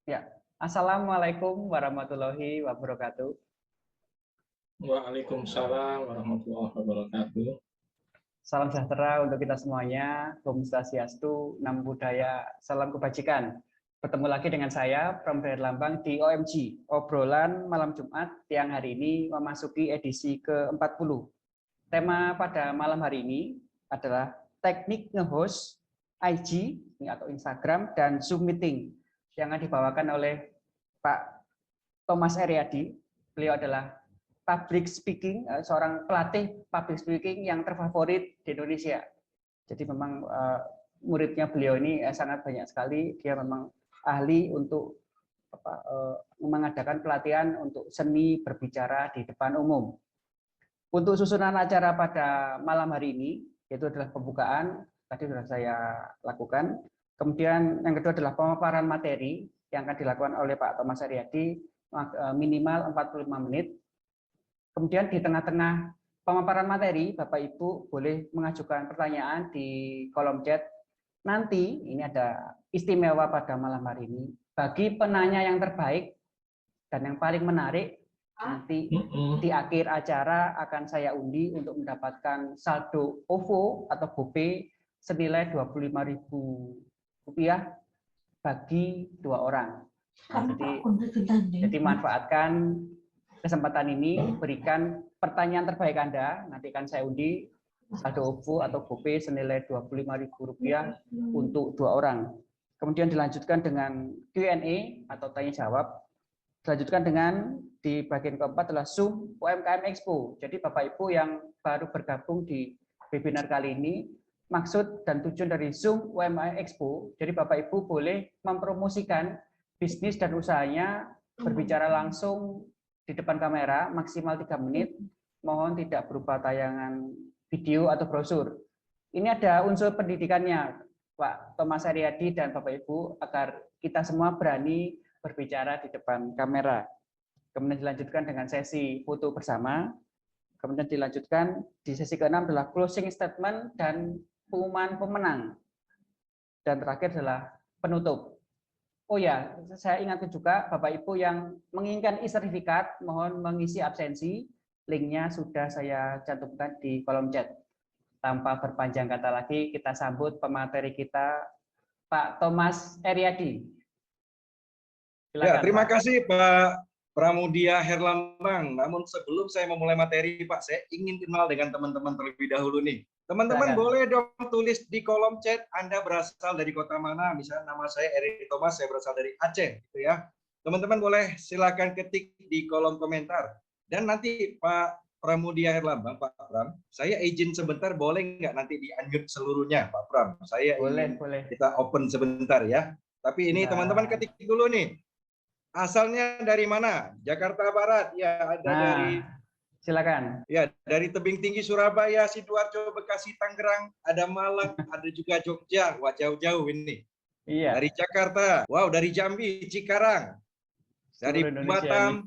Ya, Assalamualaikum warahmatullahi wabarakatuh. Waalaikumsalam warahmatullahi wabarakatuh. Salam sejahtera untuk kita semuanya. Om Swastiastu, Namo Buddhaya, salam kebajikan. Bertemu lagi dengan saya, Pram Lambang di OMG, obrolan malam Jumat yang hari ini memasuki edisi ke-40. Tema pada malam hari ini adalah teknik nge-host IG atau Instagram dan Zoom meeting yang akan dibawakan oleh Pak Thomas Eriadi. Beliau adalah public speaking, seorang pelatih public speaking yang terfavorit di Indonesia. Jadi memang muridnya beliau ini sangat banyak sekali. Dia memang ahli untuk mengadakan pelatihan untuk seni berbicara di depan umum. Untuk susunan acara pada malam hari ini, yaitu adalah pembukaan, tadi sudah saya lakukan. Kemudian yang kedua adalah pemaparan materi yang akan dilakukan oleh Pak Thomas Eriadi, minimal 45 menit. Kemudian di tengah-tengah pemaparan materi, Bapak Ibu boleh mengajukan pertanyaan di kolom chat. Nanti ini ada istimewa pada malam hari ini. Bagi penanya yang terbaik dan yang paling menarik, nanti di akhir acara akan saya undi untuk mendapatkan saldo OVO atau GoPay senilai Rp25.000 bagi 2 orang. Nah, jadi manfaatkan kesempatan ini, berikan pertanyaan terbaik Anda, nanti akan saya undi saldo OVO atau GoPay senilai Rp25.000 untuk 2 orang. Kemudian dilanjutkan dengan Q&A atau tanya jawab. Dilanjutkan dengan di bagian keempat adalah Zoom UMKM Expo. Jadi Bapak Ibu yang baru bergabung di webinar kali ini, maksud dan tujuan dari Zoom UMKM Expo, jadi Bapak Ibu boleh mempromosikan bisnis dan usahanya berbicara langsung di depan kamera maksimal 3 menit, mohon tidak berupa tayangan video atau brosur. Ini ada unsur pendidikannya, Pak Thomas Eriadi dan Bapak Ibu, agar kita semua berani berbicara di depan kamera. Kemudian dilanjutkan dengan sesi foto bersama. Kemudian dilanjutkan di sesi ke-6 adalah closing statement dan pengumuman pemenang. Dan terakhir adalah penutup. Oh ya, saya ingatkan juga Bapak Ibu yang menginginkan e-sertifikat, mohon mengisi absensi. Linknya sudah saya cantumkan di kolom chat. Tanpa berpanjang kata lagi, kita sambut pemateri kita, Pak Thomas Eriadi. Silakan, ya, terima kasih Pak Pramudia Herlambang. Namun sebelum saya memulai materi, Pak, saya ingin kenal dengan teman-teman terlebih dahulu nih. Teman-teman boleh dong tulis di kolom chat Anda berasal dari kota mana. Misalnya nama saya Eri Thomas, saya berasal dari Aceh, gitu ya. Teman-teman boleh silakan ketik di kolom komentar. Dan nanti Pak Pramudia Herlambang, Pak Pram, saya izin sebentar, boleh nggak nanti di-unmute seluruhnya, Pak Pram? Saya boleh. Kita open sebentar ya. Tapi ini teman-teman ketik dulu nih. Asalnya dari mana? Jakarta Barat, ya ada dari. Silakan. Ya, dari tebing tinggi Surabaya, Sidoarjo, Bekasi, Tangerang, ada Malang, ada juga Jogja. Wah, jauh-jauh ini. Iya. Dari Jakarta, wow, dari Jambi, Cikarang, dari Batam,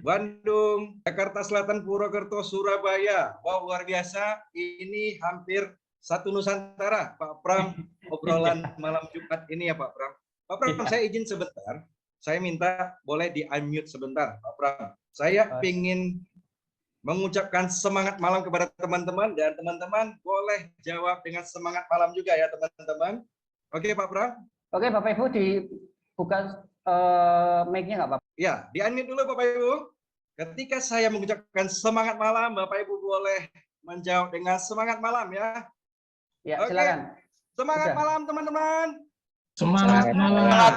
Bandung, Jakarta Selatan, Purwokerto, Surabaya. Wow, luar biasa. Ini hampir satu Nusantara, Pak Pram. Obrolan malam Jumat ini ya, Pak Pram. Pak Pram, saya izin sebentar. Saya minta boleh di-unmute sebentar, Pak Pram. Saya ingin mengucapkan semangat malam kepada teman-teman, dan teman-teman boleh jawab dengan semangat malam juga ya, teman-teman. Oke, Pak Pram? Oke, Bapak Ibu dibuka mic-nya nggak, Pak? Ya, di-unmute dulu, Bapak Ibu. Ketika saya mengucapkan semangat malam, Bapak Ibu boleh menjawab dengan semangat malam ya. Ya, silakan. Semangat malam, teman-teman. Semangat malam. Selamat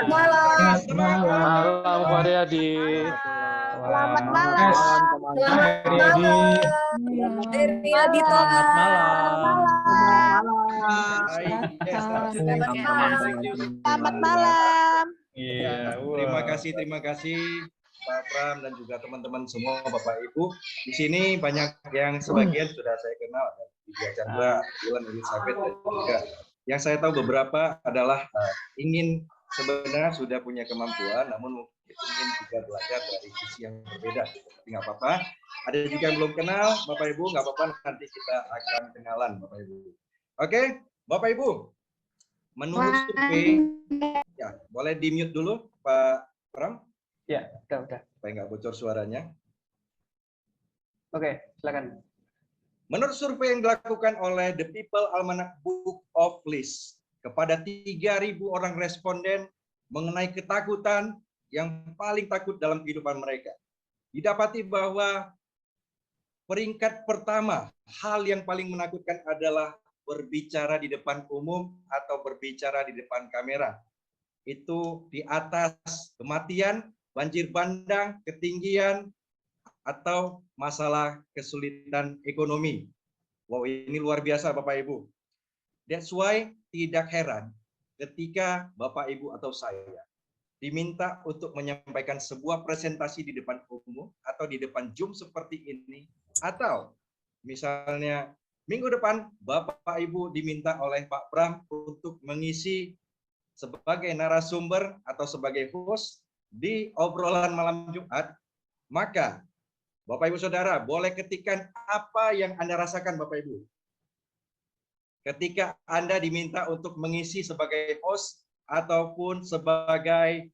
malam. Semangat malam, Pak Eriadi. Selamat malam. Selamat malam. Eriadi. Selamat malam. Selamat malam. Terima kasih Pak Pram dan juga teman-teman semua, Bapak Ibu. Di sini banyak yang sebagian sudah saya kenal, Lydia Chandra, Iwan Elizabeth, dan juga yang saya tahu beberapa adalah ingin sebenarnya sudah punya kemampuan, namun mungkin ingin juga belajar dari sisi yang berbeda. Tapi nggak apa-apa. Ada juga yang belum kenal, Bapak Ibu, nggak apa-apa, nanti kita akan kenalan, Bapak Ibu. Oke, Bapak Ibu, menurut survei Ya, boleh di-mute dulu, Pak Pram. Ya, udah. Supaya nggak bocor suaranya. Oke, silakan. Menurut survei yang dilakukan oleh The People Almanac Book of List, kepada 3.000 orang responden mengenai ketakutan yang paling takut dalam kehidupan mereka. Didapati bahwa peringkat pertama, hal yang paling menakutkan adalah berbicara di depan umum atau berbicara di depan kamera. Itu di atas kematian, banjir bandang, ketinggian, atau masalah kesulitan ekonomi. Wow, ini luar biasa Bapak Ibu. That's why tidak heran ketika Bapak Ibu atau saya diminta untuk menyampaikan sebuah presentasi di depan umum atau di depan Zoom seperti ini, atau misalnya minggu depan Bapak Ibu diminta oleh Pak Pram untuk mengisi sebagai narasumber atau sebagai host di obrolan malam Jumat, maka Bapak Ibu Saudara boleh ketikkan apa yang Anda rasakan Bapak Ibu. Ketika Anda diminta untuk mengisi sebagai host ataupun sebagai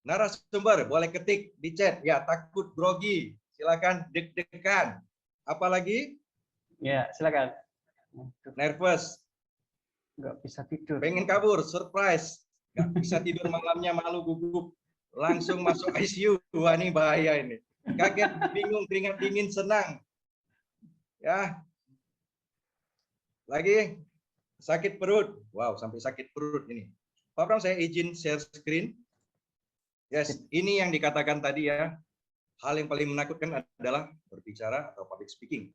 narasumber, boleh ketik di chat. Ya, takut, grogi, silakan, deg-degan. Apalagi? Ya, silakan. Nervous. Nggak bisa tidur. Pengen kabur, surprise. Nggak bisa tidur malamnya, malu, gugup. Langsung masuk ICU. Wah, ini bahaya ini. Kaget, bingung, keringat dingin, senang. Ya. Lagi, sakit perut. Wow, sampai sakit perut ini. Pak Pram, saya izin share screen. Yes, ini yang dikatakan tadi ya. Hal yang paling menakutkan adalah berbicara atau public speaking.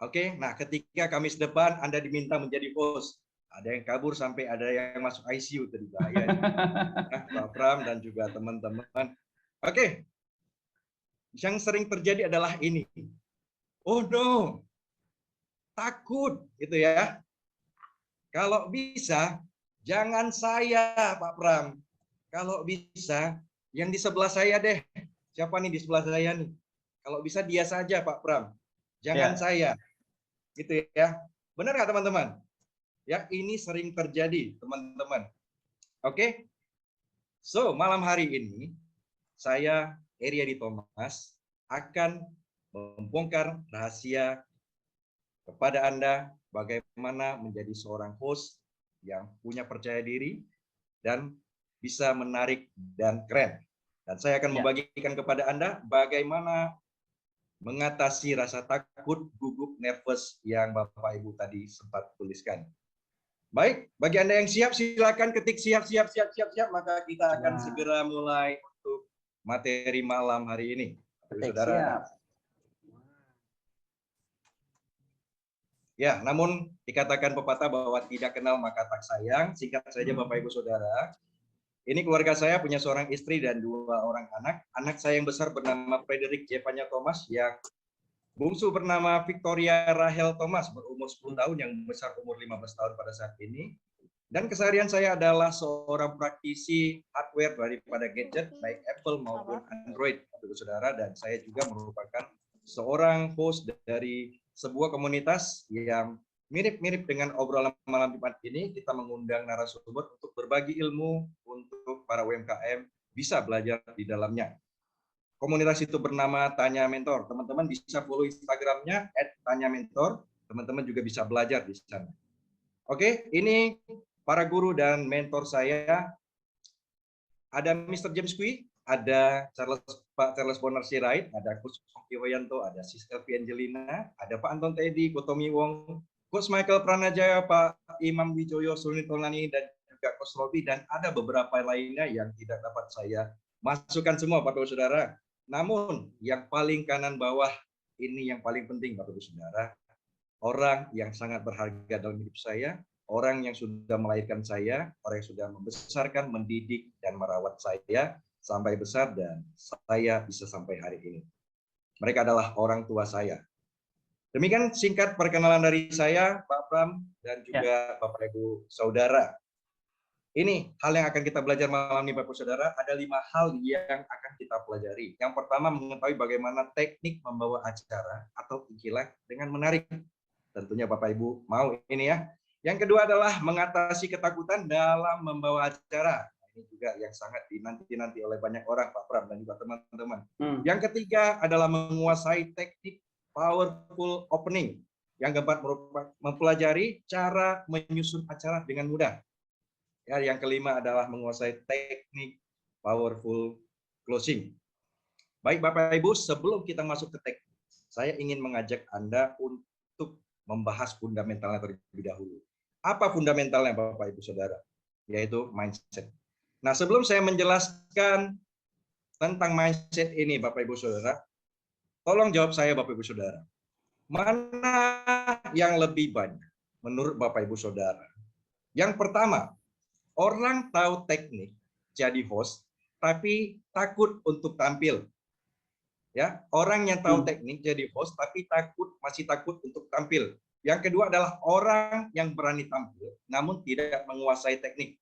Oke, nah ketika Kamis depan Anda diminta menjadi host, ada yang kabur sampai ada yang masuk ICU tadi bahaya. Nah, Pak Pram dan juga teman-teman. Oke, yang sering terjadi adalah ini. Oh no, takut gitu ya. Kalau bisa, jangan saya Pak Pram. Kalau bisa, yang di sebelah saya deh. Siapa nih di sebelah saya nih? Kalau bisa dia saja Pak Pram. Jangan saya. Gitu ya. Benar nggak teman-teman? Ya, ini sering terjadi teman-teman. Oke. So, malam hari ini saya Eriadi Thomas akan membongkar rahasia kepada Anda bagaimana menjadi seorang host yang punya percaya diri dan bisa menarik dan keren. Dan saya akan membagikan kepada Anda bagaimana mengatasi rasa takut, gugup, nervous yang Bapak Ibu tadi sempat tuliskan. Baik, bagi Anda yang siap, silakan ketik siap, maka kita akan segera mulai untuk materi malam hari ini. Saudara. Siap. Ya, namun dikatakan pepatah bahwa tidak kenal maka tak sayang. Singkat saja Bapak Ibu Saudara. Ini keluarga saya punya seorang istri dan 2 orang anak. Anak saya yang besar bernama Frederick Jevanya Thomas, yang bungsu bernama Victoria Rahel Thomas, berumur 10 tahun, yang besar umur 15 tahun pada saat ini. Dan keseharian saya adalah seorang praktisi hardware daripada gadget, baik Apple maupun Android, Bapak Saudara. Dan saya juga merupakan seorang host dari sebuah komunitas yang mirip-mirip dengan obrolan malam Jumat ini. Kita mengundang narasumber untuk berbagi ilmu untuk para UMKM bisa belajar di dalamnya. Komunitas itu bernama Tanya Mentor. Teman-teman bisa follow Instagramnya @tanyamentor. Teman-teman juga bisa belajar di sana. Oke, ini para guru dan mentor saya. Ada Mr. James Kui, ada Pak Charles Bonar Sirait, ada Coach Oki Hoyanto, ada Sis Elvi Angelina, ada Pak Anton Teddy, Kotomi Wong, Coach Michael Pranajaya, Pak Imam Wijoyo, Sulni Tolani, dan juga Coach Robi, dan ada beberapa lainnya yang tidak dapat saya masukkan semua, Bapak Ibu Saudara. Namun, yang paling kanan bawah ini yang paling penting, Bapak Ibu Saudara. Orang yang sangat berharga dalam hidup saya, orang yang sudah melahirkan saya, orang yang sudah membesarkan, mendidik, dan merawat saya sampai besar, dan saya bisa sampai hari ini. Mereka adalah orang tua saya. Demikian singkat perkenalan dari saya, Pak Pram, dan juga Bapak Ibu Saudara. Ini hal yang akan kita belajar malam ini, Bapak Ibu Saudara. Ada 5 hal yang akan kita pelajari. Yang pertama, mengetahui bagaimana teknik membawa acara atau ikilah dengan menarik. Tentunya Bapak Ibu mau ini ya. Yang kedua adalah mengatasi ketakutan dalam membawa acara. Ini juga yang sangat dinanti-nanti oleh banyak orang, Pak Pram dan juga teman-teman. Yang ketiga adalah menguasai teknik powerful opening. Yang keempat merupakan mempelajari cara menyusun acara dengan mudah. Ya, yang kelima adalah menguasai teknik powerful closing. Baik Bapak Ibu, sebelum kita masuk ke teknik, saya ingin mengajak Anda untuk membahas fundamentalnya terlebih dahulu. Apa fundamentalnya Bapak Ibu Saudara? Yaitu mindset. Nah, sebelum saya menjelaskan tentang mindset ini Bapak Ibu Saudara, tolong jawab saya Bapak Ibu Saudara. Mana yang lebih banyak menurut Bapak Ibu Saudara? Yang pertama, orang tahu teknik jadi host tapi takut untuk tampil. Ya, orang yang tahu teknik jadi host tapi masih takut untuk tampil. Yang kedua adalah orang yang berani tampil namun tidak menguasai teknik.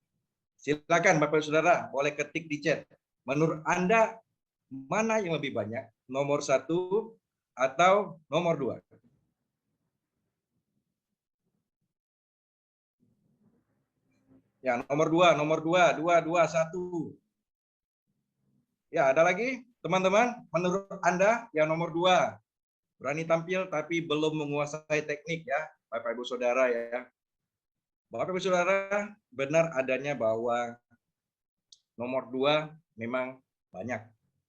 Silakan Bapak Saudara, boleh ketik di chat. Menurut Anda mana yang lebih banyak? Nomor 1 atau nomor 2? Ya, nomor 2, 1. Ya, ada lagi teman-teman, menurut Anda yang nomor 2, berani tampil tapi belum menguasai teknik ya, Bapak Ibu Saudara ya. Bapak Ibu Saudara, benar adanya bahwa nomor 2 memang banyak,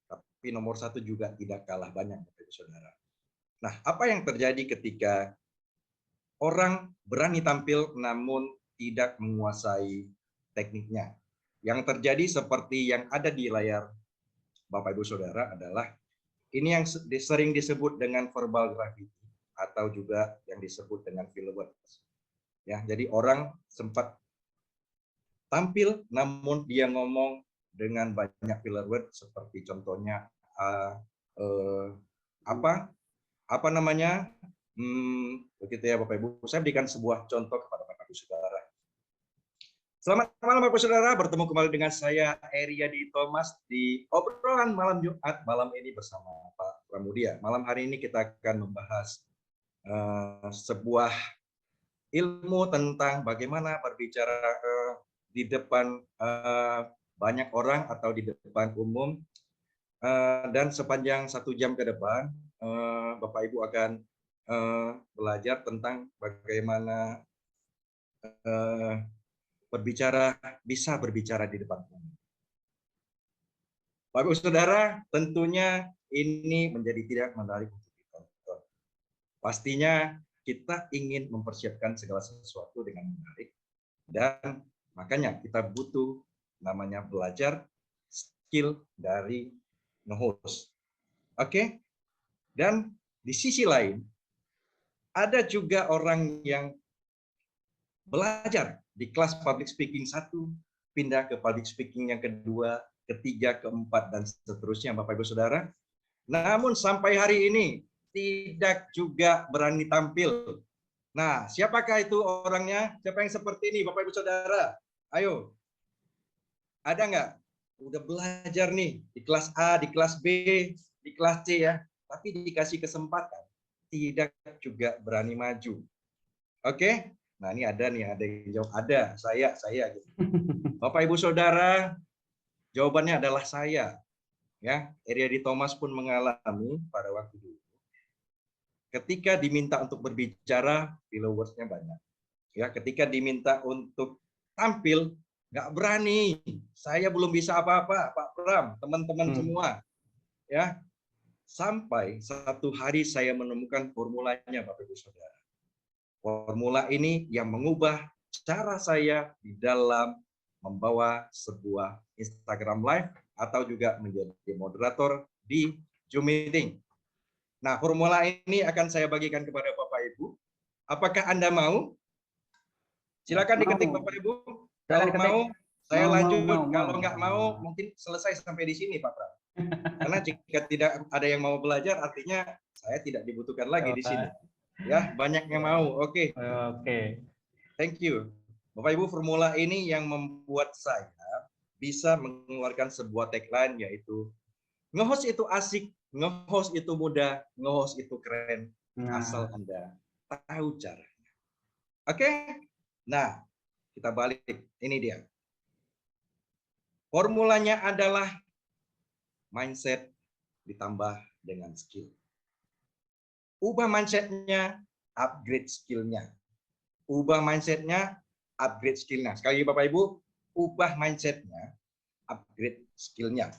tapi nomor 1 juga tidak kalah banyak Bapak Ibu Saudara. Nah, apa yang terjadi ketika orang berani tampil namun tidak menguasai tekniknya? Yang terjadi seperti yang ada di layar Bapak Ibu Saudara adalah ini yang sering disebut dengan verbal graffiti atau juga yang disebut dengan filler words. Ya, jadi orang sempat tampil namun dia ngomong dengan banyak filler word seperti contohnya begitu ya Bapak Ibu. Saya berikan sebuah contoh kepada Bapak Ibu Saudara. Selamat malam Bapak Saudara, bertemu kembali dengan saya Eriadi Thomas di obrolan malam Jumat malam ini bersama Pak Pramudia. Malam hari ini kita akan membahas sebuah ilmu tentang bagaimana berbicara di depan banyak orang atau di depan umum, dan sepanjang 1 jam ke depan Bapak Ibu akan belajar tentang bagaimana bisa berbicara di depan umum. Bapak Ibu Saudara, tentunya ini menjadi tidak menarik untuk ditonton. Pastinya kita ingin mempersiapkan segala sesuatu dengan menarik, dan makanya kita butuh namanya belajar skill dari nge-host. Oke? Dan di sisi lain, ada juga orang yang belajar di kelas public speaking 1, pindah ke public speaking yang kedua, ketiga, keempat, dan seterusnya Bapak Ibu Saudara. Namun sampai hari ini tidak juga berani tampil. Nah, siapakah itu orangnya? Siapa yang seperti ini Bapak Ibu Saudara? Ayo. Ada nggak? Udah belajar nih di kelas A, di kelas B, di kelas C ya. Tapi dikasih kesempatan, tidak juga berani maju. Oke? Nah, ini ada nih, ada yang jawab. Ada, saya gitu. Bapak Ibu Saudara, jawabannya adalah saya. Ya, Eriadi Thomas pun mengalami pada waktu dulu. Ketika diminta untuk berbicara, filler words-nya banyak. Ya, ketika diminta untuk tampil, nggak berani. Saya belum bisa apa-apa, Pak Pram, teman-teman semua. Ya, sampai satu hari saya menemukan formulanya, Bapak Ibu Saudara. Formula ini yang mengubah cara saya di dalam membawa sebuah Instagram Live atau juga menjadi moderator di Zoom Meeting. Nah, formula ini akan saya bagikan kepada Bapak Ibu. Apakah Anda mau? Silakan diketik Bapak Ibu. Kalau mau, saya lanjut. Kalau nggak mau, mungkin selesai sampai di sini, Pak Pram. Karena jika tidak ada yang mau belajar, artinya saya tidak dibutuhkan lagi di sini. Ya, banyak yang mau. Oke. Oke. Thank you. Bapak Ibu, formula ini yang membuat saya bisa mengeluarkan sebuah tagline, yaitu nge-host itu asik, nge-host itu mudah, nge-host itu keren, asal Anda tahu caranya. Oke? Nah, kita balik. Ini dia. Formulanya adalah mindset ditambah dengan skill. Ubah mindset-nya, upgrade skill-nya. Ubah mindset-nya, upgrade skill-nya. Sekali lagi Bapak Ibu, ubah mindset-nya, upgrade skill-nya.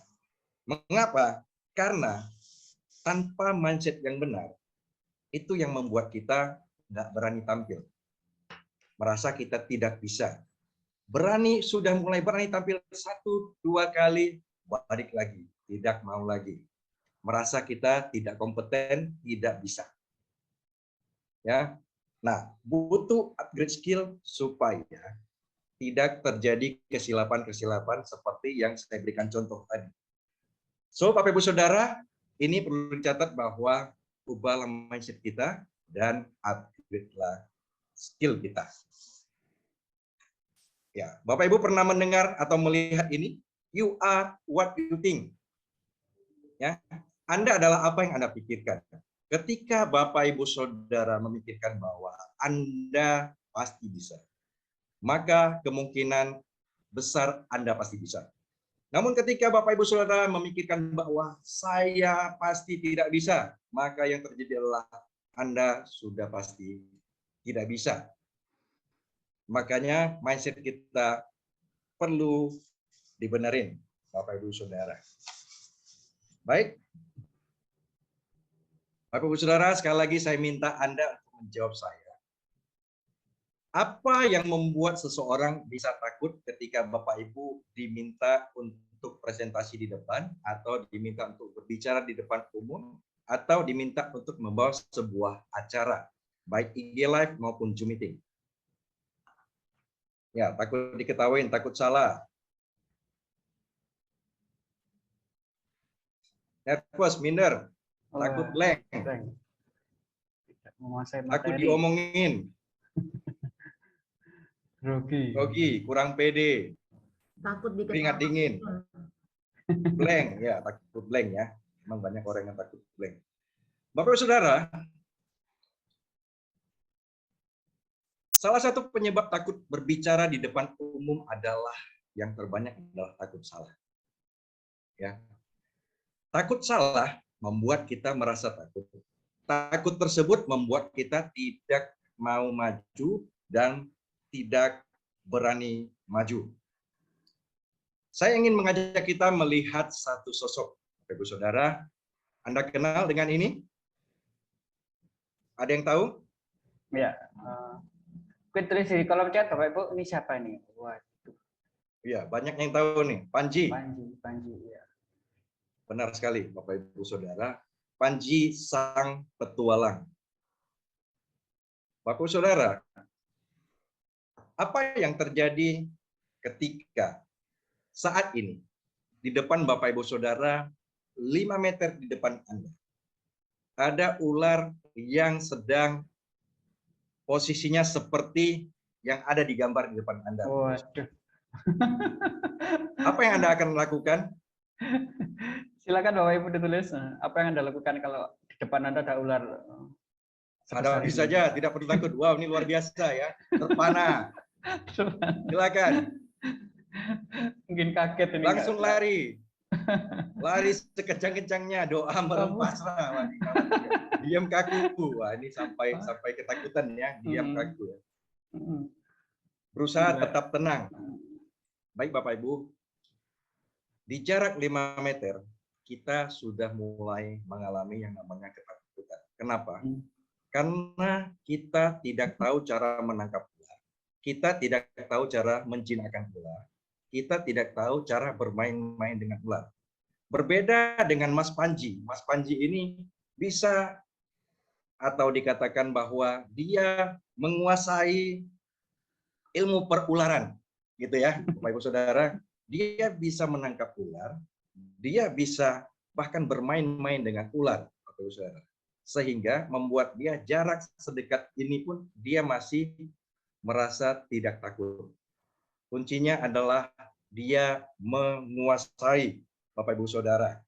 Mengapa? Karena tanpa mindset yang benar, itu yang membuat kita nggak berani tampil. Merasa kita tidak bisa. Sudah mulai berani tampil 1-2 kali, balik lagi. Tidak mau lagi. Merasa kita tidak kompeten, tidak bisa. Ya. Nah, butuh upgrade skill supaya tidak terjadi kesilapan-kesilapan seperti yang saya berikan contoh tadi. So, Bapak Ibu Saudara, ini perlu dicatat bahwa ubahlah mindset kita dan upgrade-lah skill kita. Ya, Bapak Ibu pernah mendengar atau melihat ini? You are what you think. Ya, Anda adalah apa yang Anda pikirkan. Ketika Bapak Ibu Saudara memikirkan bahwa Anda pasti bisa, maka kemungkinan besar Anda pasti bisa. Namun ketika Bapak Ibu Saudara memikirkan bahwa saya pasti tidak bisa, maka yang terjadi adalah Anda sudah pasti tidak bisa. Makanya mindset kita perlu dibenerin, Bapak Ibu Saudara. Baik. Bapak Ibu Saudara, sekali lagi saya minta Anda untuk menjawab saya. Apa yang membuat seseorang bisa takut ketika Bapak Ibu diminta untuk presentasi di depan, atau diminta untuk berbicara di depan umum, atau diminta untuk membawa sebuah acara, baik IG Live maupun Zoom Meeting? Ya, takut diketawain, takut salah. Nervous, minder, takut blank, takut diomongin, grogi, kurang pede, takut keringat dingin, blank, ya takut blank ya. Memang banyak orang yang takut blank. Bapak Ibu Saudara, salah satu penyebab takut berbicara di depan umum adalah yang terbanyak adalah takut salah. Ya. Takut salah membuat kita merasa takut. Takut tersebut membuat kita tidak mau maju dan tidak berani maju. Saya ingin mengajak kita melihat satu sosok. Ibu Saudara, Anda kenal dengan ini? Ada yang tahu? Ya. Tulis di kolom chat Bapak Ibu, ini siapa nih? Waduh. Ya, banyak yang tahu nih. Panji. Panji, ya. Benar sekali, Bapak Ibu Saudara. Panji sang petualang. Bapak Ibu Saudara, apa yang terjadi ketika saat ini di depan Bapak Ibu Saudara, 5 meter di depan Anda, ada ular yang sedang posisinya seperti yang ada di gambar di depan Anda. Waduh. Apa yang Anda akan lakukan? Silakan Bapak Ibu ditulis. Apa yang Anda lakukan kalau di depan Anda ada ular? Hadapi saja, tidak perlu takut. Wow, ini luar biasa ya. Terpana. Silakan. Mungkin kaget ini. Langsung lari. Lari sekejang-kencangnya, doa merempasrah. Diam kaku. Wah, ini sampai ketakutan ya, diam kaku. Berusaha tetap tenang. Baik Bapak Ibu, di jarak 5 meter, kita sudah mulai mengalami yang namanya ketakutan. Kenapa? Karena kita tidak tahu cara menangkap ular. Kita tidak tahu cara menjinakkan ular. Kita tidak tahu cara bermain-main dengan ular. Berbeda dengan Mas Panji. Mas Panji ini bisa atau dikatakan bahwa dia menguasai ilmu perularan, gitu ya, Bapak Ibu Saudara. Dia bisa menangkap ular, dia bisa bahkan bermain-main dengan ular, Bapak Ibu Saudara. Sehingga membuat dia jarak sedekat ini pun dia masih merasa tidak takut. Kuncinya adalah dia menguasai, Bapak Ibu Saudara.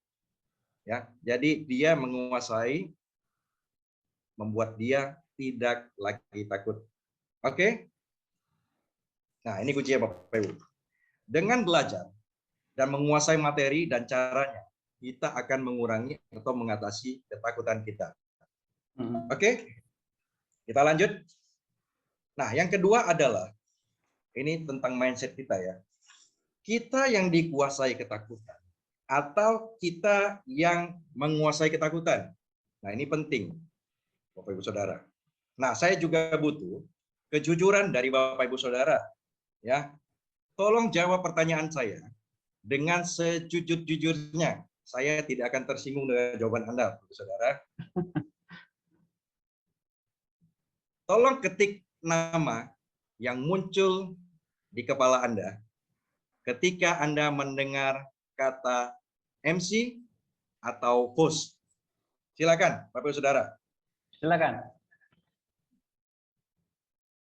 Ya, jadi dia menguasai, membuat dia tidak lagi takut. Oke? Nah, ini kuncinya Bapak Ibu. Dengan belajar dan menguasai materi dan caranya, kita akan mengurangi atau mengatasi ketakutan kita. Oke? Kita lanjut. Nah, yang kedua adalah, ini tentang mindset kita ya. Kita yang dikuasai ketakutan atau kita yang menguasai ketakutan. Nah, ini penting, Bapak Ibu Saudara. Nah, saya juga butuh kejujuran dari Bapak Ibu Saudara. Ya, tolong jawab pertanyaan saya dengan sejujur-jujurnya. Saya tidak akan tersinggung dengan jawaban Anda, Bapak Ibu Saudara. Tolong ketik nama yang muncul di kepala Anda ketika Anda mendengar kata MC atau host. Silakan, Bapak Ibu Saudara. Silakan.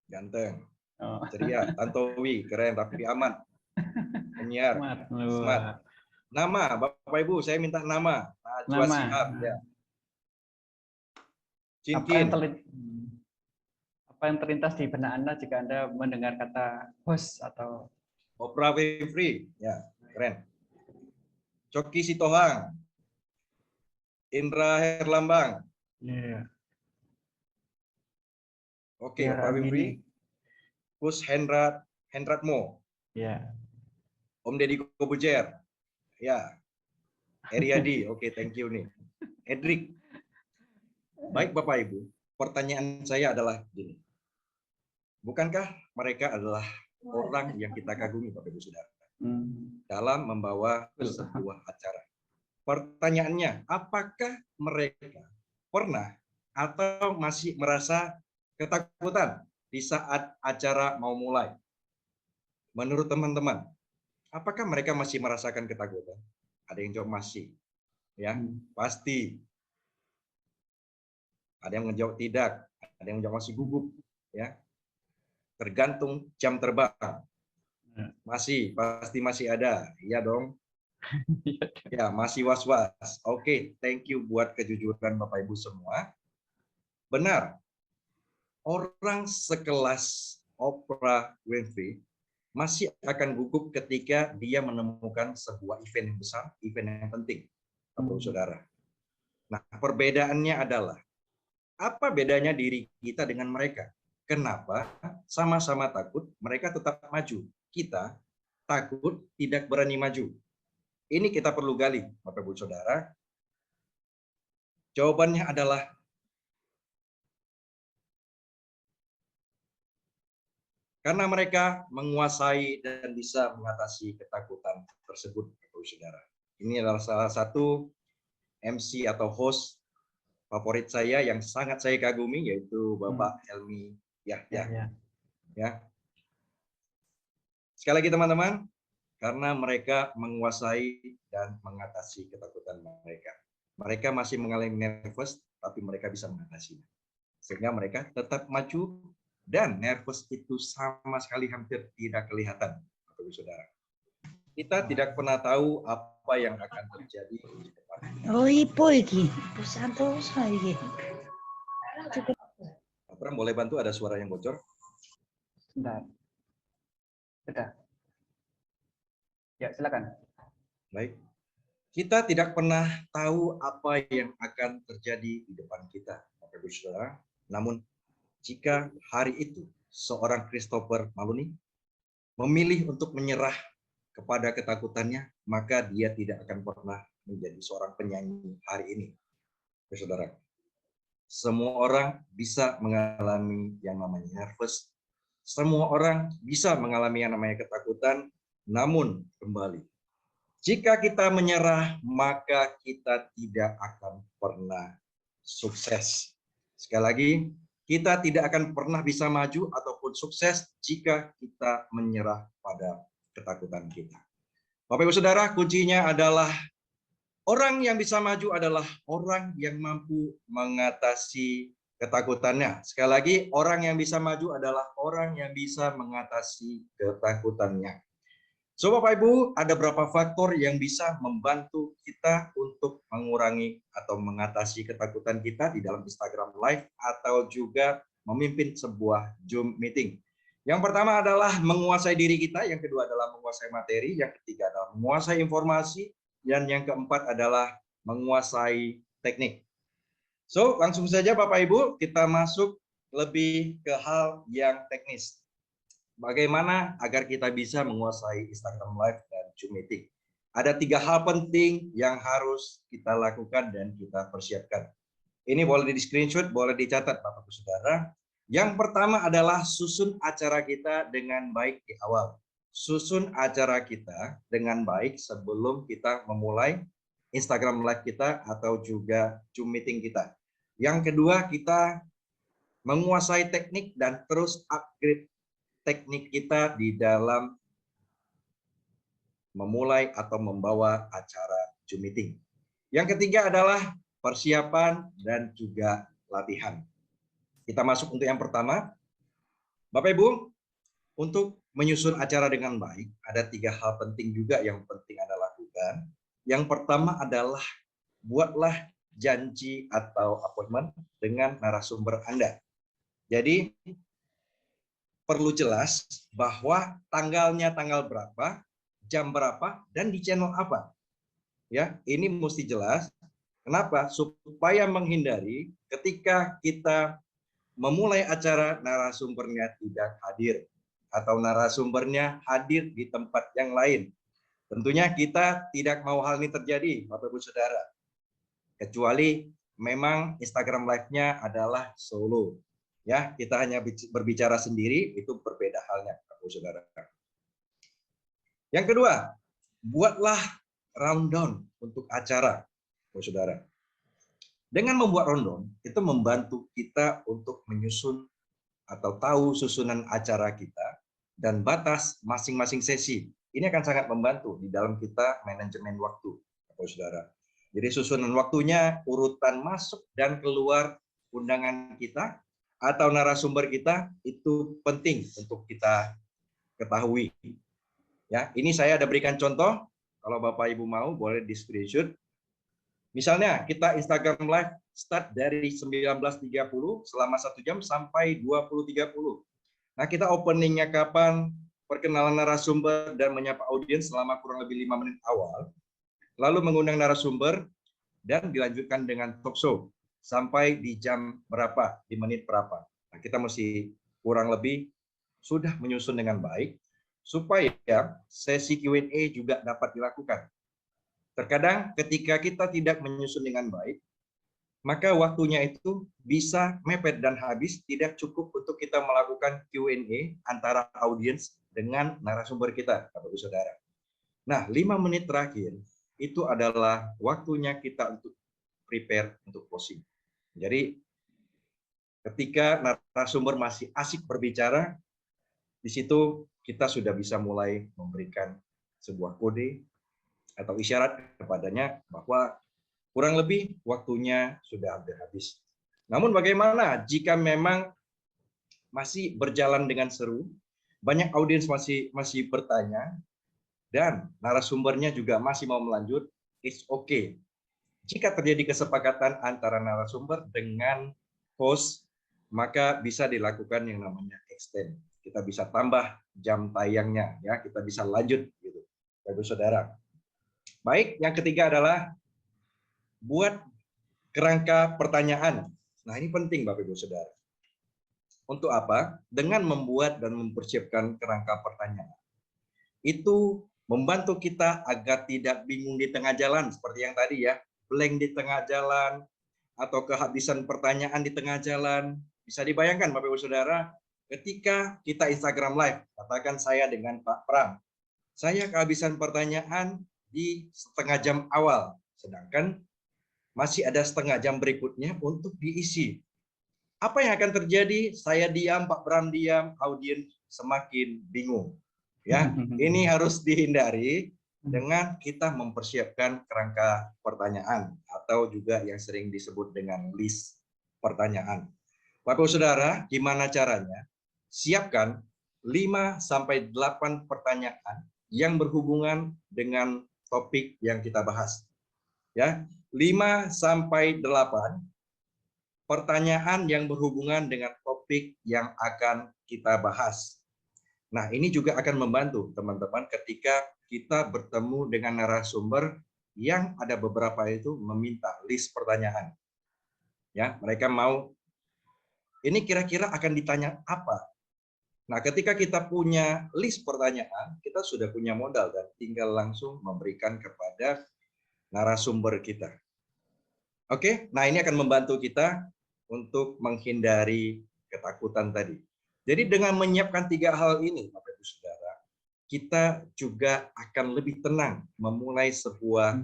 Ganteng, ceria, Tantowi, keren, tapi aman. Penyiar, smart. Nama, Bapak Ibu, saya minta nama. Najwa Shihab, ya. Cincin. Apa yang terlintas di benak Anda jika Anda mendengar kata host atau Oprah Winfrey, ya, keren. Coki Sitohang, Indra Herlambang. Yeah. Oke, Oprah Winfrey. Kus Hendratmo. Ya. Om Deddy Kobujer. Ya. Eriadi. Oke, thank you nih. Edric. Baik Bapak Ibu, pertanyaan saya adalah gini. Bukankah mereka adalah orang yang kita kagumi Bapak Ibu Saudara dalam membawa sebuah acara? Pertanyaannya, apakah mereka pernah atau masih merasa ketakutan di saat acara mau mulai? Menurut teman-teman, apakah mereka masih merasakan ketakutan? Ada yang jawab masih, ya pasti. Ada yang menjawab tidak, ada yang menjawab masih gugup, ya. Tergantung jam terbang. Masih, pasti masih ada, iya dong. Ya, masih was-was. Oke, thank you buat kejujuran Bapak Ibu semua. Benar, orang sekelas Oprah Winfrey masih akan gugup ketika dia menemukan sebuah event yang besar, event yang penting, Bapak Ibu Saudara. Nah, perbedaannya adalah, apa bedanya diri kita dengan mereka? Kenapa sama-sama takut, mereka tetap maju. Kita takut, tidak berani maju. Ini kita perlu gali, Bapak Ibu Saudara. Jawabannya adalah karena mereka menguasai dan bisa mengatasi ketakutan tersebut, Bapak Ibu Saudara. Ini adalah salah satu MC atau host favorit saya yang sangat saya kagumi, yaitu Bapak Helmi Yahya. Ya. Sekali lagi teman-teman, karena mereka menguasai dan mengatasi ketakutan mereka. Mereka masih mengalami nervous, tapi mereka bisa mengatasinya. Sehingga mereka tetap maju, dan nervous itu sama sekali hampir tidak kelihatan, Bapak Ibu Saudara. Kita tidak pernah tahu apa yang akan terjadi di depan. Oh, ipo iki. Santos iki. Abram, boleh bantu, ada suara yang bocor? Sebentar. Sudah. Ya, silakan. Baik. Kita tidak pernah tahu apa yang akan terjadi di depan kita, Bapak Ibu Saudara. Namun, jika hari itu seorang Christopher Maloney memilih untuk menyerah kepada ketakutannya, maka dia tidak akan pernah menjadi seorang penyanyi hari ini. Saudara, semua orang bisa mengalami yang namanya nervous. Semua orang bisa mengalami yang namanya ketakutan. Namun kembali, jika kita menyerah, maka kita tidak akan pernah sukses. Sekali lagi, kita tidak akan pernah bisa maju ataupun sukses jika kita menyerah pada ketakutan kita. Bapak Ibu Saudara, kuncinya adalah orang yang bisa maju adalah orang yang mampu mengatasi ketakutannya. Sekali lagi, orang yang bisa maju adalah orang yang bisa mengatasi ketakutannya. So, Bapak Ibu, ada berapa faktor yang bisa membantu kita untuk mengurangi atau mengatasi ketakutan kita di dalam Instagram Live atau juga memimpin sebuah Zoom meeting. Yang pertama adalah menguasai diri kita, yang kedua adalah menguasai materi, yang ketiga adalah menguasai informasi, dan yang keempat adalah menguasai teknik. So, langsung saja Bapak Ibu, kita masuk lebih ke hal yang teknis. Bagaimana agar kita bisa menguasai Instagram Live dan Zoom Meeting? Ada 3 hal penting yang harus kita lakukan dan kita persiapkan. Ini boleh di screenshot, boleh dicatat Bapak Ibu Saudara. Yang pertama adalah susun acara kita dengan baik di awal. Susun acara kita dengan baik sebelum kita memulai Instagram Live kita atau juga Zoom Meeting kita. Yang kedua, kita menguasai teknik dan terus upgrade teknik kita di dalam memulai atau membawa acara Zoom Meeting. Yang ketiga adalah persiapan dan juga latihan. Kita masuk untuk yang pertama. Bapak Ibu, untuk menyusun acara dengan baik, ada 3 hal penting juga yang penting Anda lakukan. Yang pertama adalah buatlah janji atau appointment dengan narasumber Anda. Jadi, perlu jelas bahwa tanggalnya tanggal berapa, jam berapa, dan di channel apa. Ya, ini mesti jelas. Kenapa? Supaya menghindari ketika kita memulai acara narasumbernya tidak hadir atau narasumbernya hadir di tempat yang lain. Tentunya kita tidak mau hal ini terjadi, Bapak Ibu Saudara. Kecuali memang Instagram Live-nya adalah solo. Ya, kita hanya berbicara sendiri, itu berbeda halnya, Bapak Ibu Saudara. Yang kedua, buatlah rundown untuk acara, Bapak Ibu Saudara. Dengan membuat rundown, itu membantu kita untuk menyusun atau tahu susunan acara kita dan batas masing-masing sesi. Ini akan sangat membantu di dalam kita manajemen waktu, Bapak Saudara. Jadi susunan waktunya, urutan masuk dan keluar undangan kita atau narasumber kita itu penting untuk kita ketahui. Ya, ini saya ada berikan contoh. Kalau Bapak Ibu mau, boleh di screenshot. Misalnya kita Instagram Live start dari 19.30 selama 1 jam sampai 20.30. Nah, kita openingnya kapan, perkenalan narasumber dan menyapa audiens selama kurang lebih 5 menit awal. Lalu mengundang narasumber dan dilanjutkan dengan talk show sampai di jam berapa, di menit berapa. Nah, kita mesti kurang lebih sudah menyusun dengan baik supaya sesi Q&A juga dapat dilakukan. Terkadang ketika kita tidak menyusun dengan baik, maka waktunya itu bisa mepet dan habis, tidak cukup untuk kita melakukan Q&A antara audiens dengan narasumber kita, Bapak Ibu Saudara. Nah, 5 menit terakhir itu adalah waktunya kita untuk prepare untuk closing. Jadi, ketika narasumber masih asik berbicara, di situ kita sudah bisa mulai memberikan sebuah kode atau isyarat kepadanya bahwa kurang lebih waktunya sudah hampir habis. Namun bagaimana jika memang masih berjalan dengan seru, banyak audiens masih bertanya, dan narasumbernya juga masih mau melanjut, it's okay. Jika terjadi kesepakatan antara narasumber dengan host, maka bisa dilakukan yang namanya extend. Kita bisa tambah jam tayangnya, ya, kita bisa lanjut gitu, Bapak Saudara. Baik, yang ketiga adalah buat kerangka pertanyaan. Nah, ini penting Bapak Ibu Saudara. Untuk apa? Dengan membuat dan mempersiapkan kerangka pertanyaan. Itu membantu kita agar tidak bingung di tengah jalan seperti yang tadi ya, blank di tengah jalan atau kehabisan pertanyaan di tengah jalan. Bisa dibayangkan Bapak Ibu Saudara, ketika kita Instagram Live, katakan saya dengan Pak Pram, saya kehabisan pertanyaan di setengah jam awal, sedangkan masih ada setengah jam berikutnya untuk diisi. Apa yang akan terjadi? Saya diam, Pak Pram diam, audiens semakin bingung. Ya, ini harus dihindari dengan kita mempersiapkan kerangka pertanyaan atau juga yang sering disebut dengan list pertanyaan. Bapak Saudara, gimana caranya? Siapkan 5-8 pertanyaan yang berhubungan dengan topik yang kita bahas. Ya, 5-8 pertanyaan yang berhubungan dengan topik yang akan kita bahas. Nah, ini juga akan membantu teman-teman ketika kita bertemu dengan narasumber yang ada beberapa itu meminta list pertanyaan. Ya, mereka mau ini kira-kira akan ditanya apa. Nah, ketika kita punya list pertanyaan, kita sudah punya modal dan tinggal langsung memberikan kepada narasumber kita. Oke, nah ini akan membantu kita untuk menghindari ketakutan tadi. Jadi dengan menyiapkan 3 hal ini, Bapak Ibu Saudara, kita juga akan lebih tenang memulai sebuah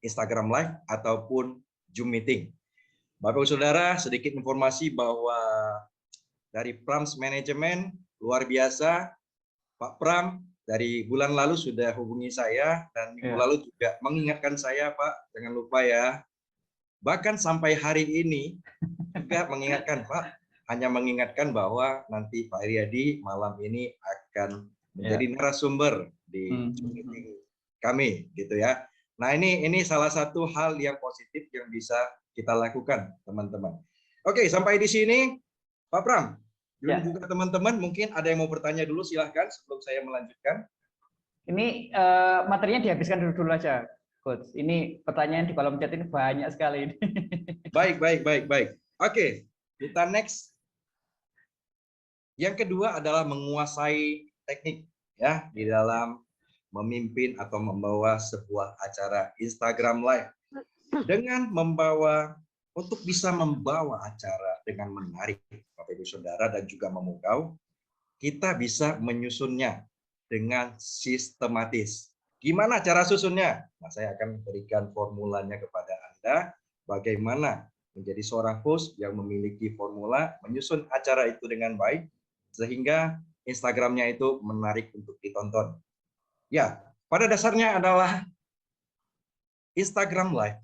Instagram Live ataupun Zoom meeting. Bapak Ibu Saudara, sedikit informasi bahwa dari Prams Manajemen, luar biasa, Pak Pram dari bulan lalu sudah hubungi saya dan minggu lalu juga mengingatkan saya, Pak, jangan lupa ya. Bahkan sampai hari ini juga mengingatkan, Pak, hanya mengingatkan bahwa nanti Pak Iriadi malam ini akan menjadi narasumber di meeting kami, gitu ya. Nah, ini salah satu hal yang positif yang bisa kita lakukan, teman-teman. Oke, sampai di sini, Pak Pram. Juga teman-teman, mungkin ada yang mau bertanya dulu, silahkan sebelum saya melanjutkan. Ini materinya dihabiskan dulu aja, Coach. Ini pertanyaan di kolom chat ini banyak sekali. Baik. Oke, kita next. Yang kedua adalah menguasai teknik ya di dalam memimpin atau membawa sebuah acara Instagram Live dengan untuk bisa membawa acara dengan menarik Bapak Ibu Saudara dan juga memukau, kita bisa menyusunnya dengan sistematis. Gimana cara susunnya? Nah, saya akan berikan formulanya kepada Anda, bagaimana menjadi seorang host yang memiliki formula, menyusun acara itu dengan baik, sehingga Instagramnya itu menarik untuk ditonton. Ya, pada dasarnya adalah Instagram Live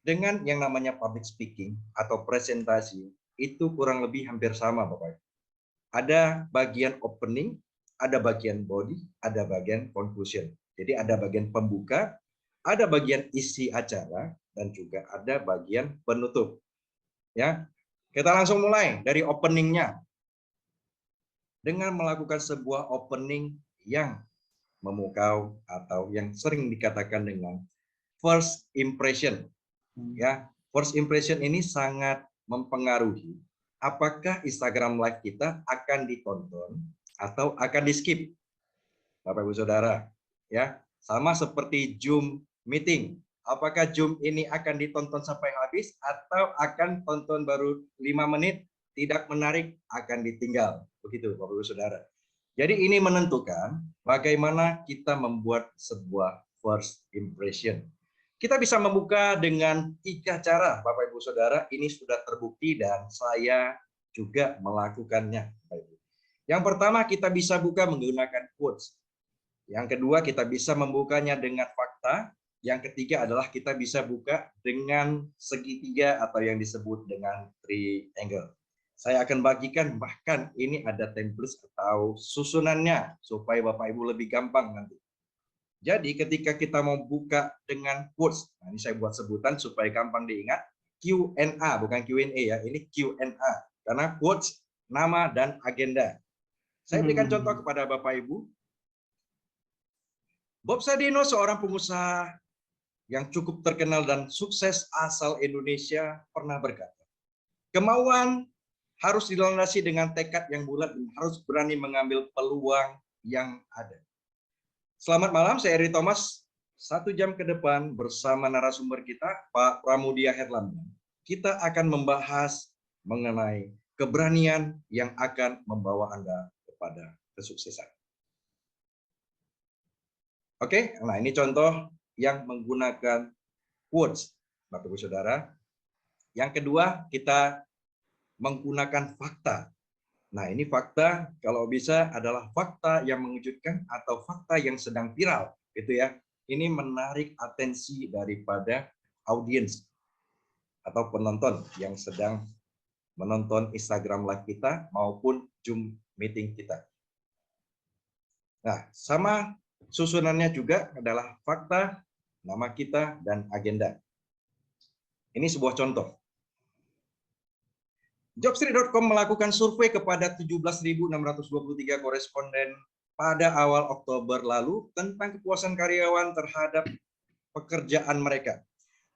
dengan yang namanya public speaking atau presentasi itu kurang lebih hampir sama, Bapak. Ada bagian opening, ada bagian body, ada bagian conclusion. Jadi ada bagian pembuka, ada bagian isi acara, dan juga ada bagian penutup. Ya, kita langsung mulai dari openingnya. Dengan melakukan sebuah opening yang memukau atau yang sering dikatakan dengan first impression. Ya, first impression ini sangat mempengaruhi apakah Instagram Live kita akan ditonton atau akan di-skip. Bapak Ibu Saudara, ya. Sama seperti Zoom meeting. Apakah Zoom ini akan ditonton sampai habis atau akan tonton baru 5 menit, tidak menarik, akan ditinggal. Begitu Bapak Ibu Saudara. Jadi ini menentukan bagaimana kita membuat sebuah first impression. Kita bisa membuka dengan 3 cara, Bapak Ibu Saudara. Ini sudah terbukti dan saya juga melakukannya. Yang pertama, kita bisa buka menggunakan quotes. Yang kedua, kita bisa membukanya dengan fakta. Yang ketiga adalah kita bisa buka dengan segitiga atau yang disebut dengan triangle. Saya akan bagikan, bahkan ini ada template atau susunannya supaya Bapak Ibu lebih gampang nanti. Jadi ketika kita mau buka dengan quotes, nah ini saya buat sebutan supaya gampang diingat, Q&A bukan Q&A ya, ini Q&A karena quotes, nama dan agenda. Saya berikan contoh kepada Bapak Ibu. Bob Sadino seorang pengusaha yang cukup terkenal dan sukses asal Indonesia pernah berkata, kemauan harus dilandasi dengan tekad yang bulat dan harus berani mengambil peluang yang ada. Selamat malam, saya Eri Thomas. 1 jam ke depan bersama narasumber kita, Pak Pramudia Herlambang. Kita akan membahas mengenai keberanian yang akan membawa Anda kepada kesuksesan. Oke, nah ini contoh yang menggunakan quotes, Bapak Ibu Saudara. Yang kedua, kita menggunakan fakta. Nah, ini fakta kalau bisa adalah fakta yang mengejutkan atau fakta yang sedang viral, gitu ya. Ini menarik atensi daripada audiens atau penonton yang sedang menonton Instagram Live kita maupun Zoom meeting kita. Nah, sama susunannya juga adalah fakta, nama kita, dan agenda. Ini sebuah contoh. Jobstreet.com melakukan survei kepada 17.623 koresponden pada awal Oktober lalu tentang kepuasan karyawan terhadap pekerjaan mereka.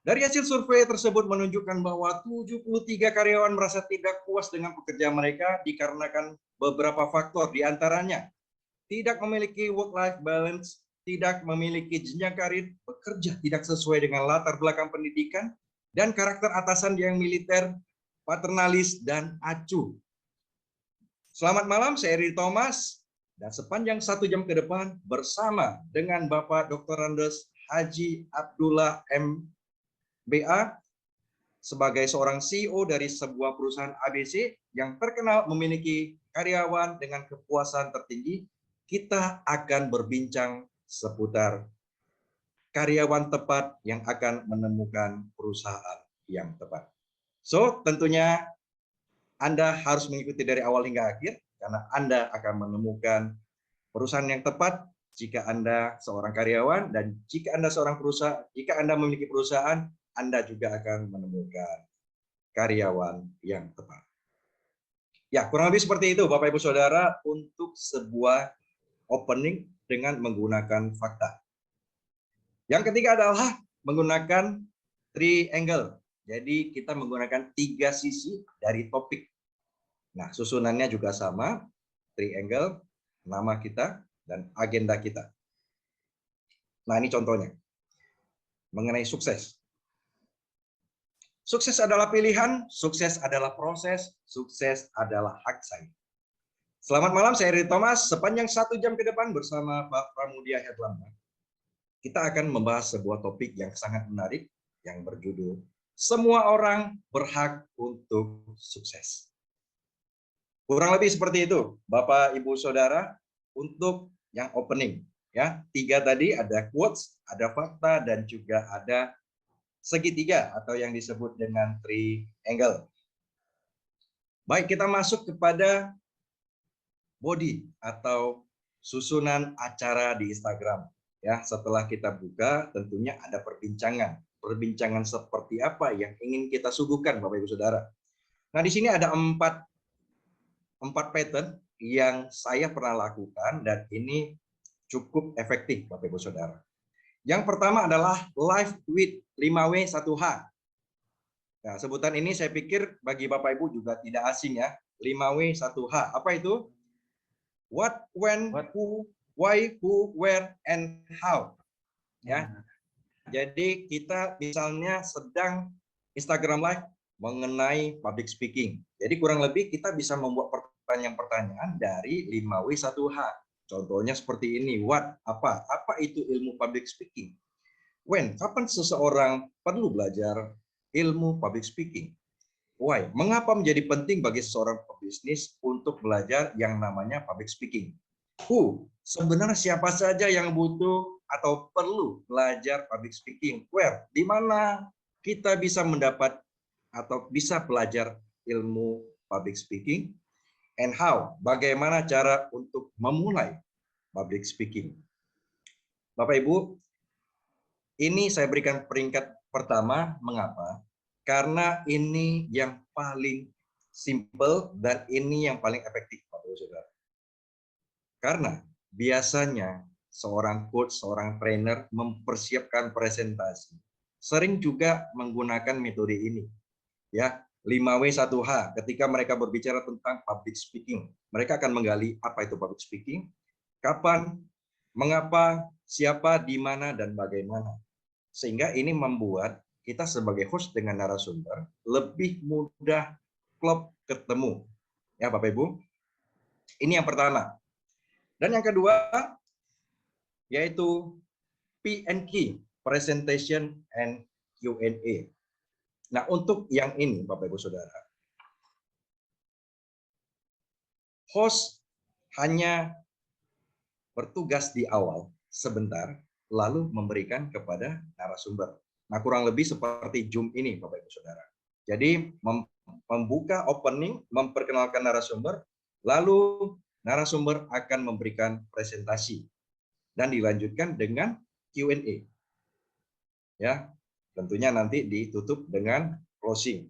Dari hasil survei tersebut menunjukkan bahwa 73 karyawan merasa tidak puas dengan pekerjaan mereka dikarenakan beberapa faktor, diantaranya tidak memiliki work-life balance, tidak memiliki jenjang karir, bekerja tidak sesuai dengan latar belakang pendidikan, dan karakter atasan yang militer, paternalis, dan acuh. Selamat malam, saya Eri Thomas, dan sepanjang 1 jam ke depan bersama dengan Bapak Dr. Andes Haji Abdullah MBA sebagai seorang CEO dari sebuah perusahaan ABC yang terkenal memiliki karyawan dengan kepuasan tertinggi, kita akan berbincang seputar karyawan tepat yang akan menemukan perusahaan yang tepat. So, tentunya Anda harus mengikuti dari awal hingga akhir, karena Anda akan menemukan perusahaan yang tepat jika Anda seorang karyawan, dan jika Anda seorang perusahaan, jika Anda memiliki perusahaan, Anda juga akan menemukan karyawan yang tepat. Ya, kurang lebih seperti itu, Bapak Ibu Saudara, untuk sebuah opening dengan menggunakan fakta. Yang ketiga adalah menggunakan triangle. Jadi kita menggunakan 3 sisi dari topik. Nah, susunannya juga sama, triangle, nama kita, dan agenda kita. Nah, ini contohnya. Mengenai sukses. Sukses adalah pilihan, sukses adalah proses, sukses adalah hak saya. Selamat malam, saya Eri Thomas. Sepanjang 1 jam ke depan bersama Pak Pramudia Herlambang, kita akan membahas sebuah topik yang sangat menarik yang berjudul Semua Orang Berhak untuk Sukses. Kurang lebih seperti itu, Bapak Ibu Saudara, untuk yang opening. Ya, 3 tadi ada quotes, ada fakta, dan juga ada segitiga atau yang disebut dengan triangle. Baik, kita masuk kepada body atau susunan acara di Instagram. Ya, setelah kita buka, tentunya ada perbincangan. Perbincangan seperti apa yang ingin kita suguhkan, Bapak Ibu Saudara. Nah, di sini ada 4 pattern yang saya pernah lakukan dan ini cukup efektif, Bapak Ibu Saudara. Yang pertama adalah Live with 5W1H. Nah, sebutan ini saya pikir bagi Bapak Ibu juga tidak asing ya. 5W1H. Apa itu? What, when, who, why, who, where, and how. Ya. Jadi kita misalnya sedang Instagram Live mengenai public speaking. Jadi kurang lebih kita bisa membuat pertanyaan-pertanyaan dari 5W1H. Contohnya seperti ini. What? Apa? Apa itu ilmu public speaking? When? Kapan seseorang perlu belajar ilmu public speaking? Why? Mengapa menjadi penting bagi seseorang pebisnis untuk belajar yang namanya public speaking? Who? Sebenarnya siapa saja yang butuh atau perlu belajar public speaking? Where? Di mana kita bisa mendapat atau bisa belajar ilmu public speaking? And how? Bagaimana cara untuk memulai public speaking? Bapak Ibu, ini saya berikan peringkat pertama. Mengapa? Karena ini yang paling simple dan ini yang paling efektif, Bapak Ibu Saudara. Karena biasanya seorang coach, seorang trainer mempersiapkan presentasi, sering juga menggunakan metode ini. Ya, 5W1H. Ketika mereka berbicara tentang public speaking, mereka akan menggali apa itu public speaking, kapan, mengapa, siapa, di mana, dan bagaimana. Sehingga ini membuat kita sebagai host dengan narasumber lebih mudah klop ketemu. Ya, Bapak Ibu. Ini yang pertama. Dan yang kedua yaitu P&Q, Presentation and Q&A. Nah, untuk yang ini, Bapak Ibu Saudara, host hanya bertugas di awal sebentar, lalu memberikan kepada narasumber. Nah, kurang lebih seperti Zoom ini, Bapak Ibu Saudara. Jadi, membuka opening, memperkenalkan narasumber, lalu narasumber akan memberikan presentasi dan dilanjutkan dengan Q&A. Ya, tentunya nanti ditutup dengan closing.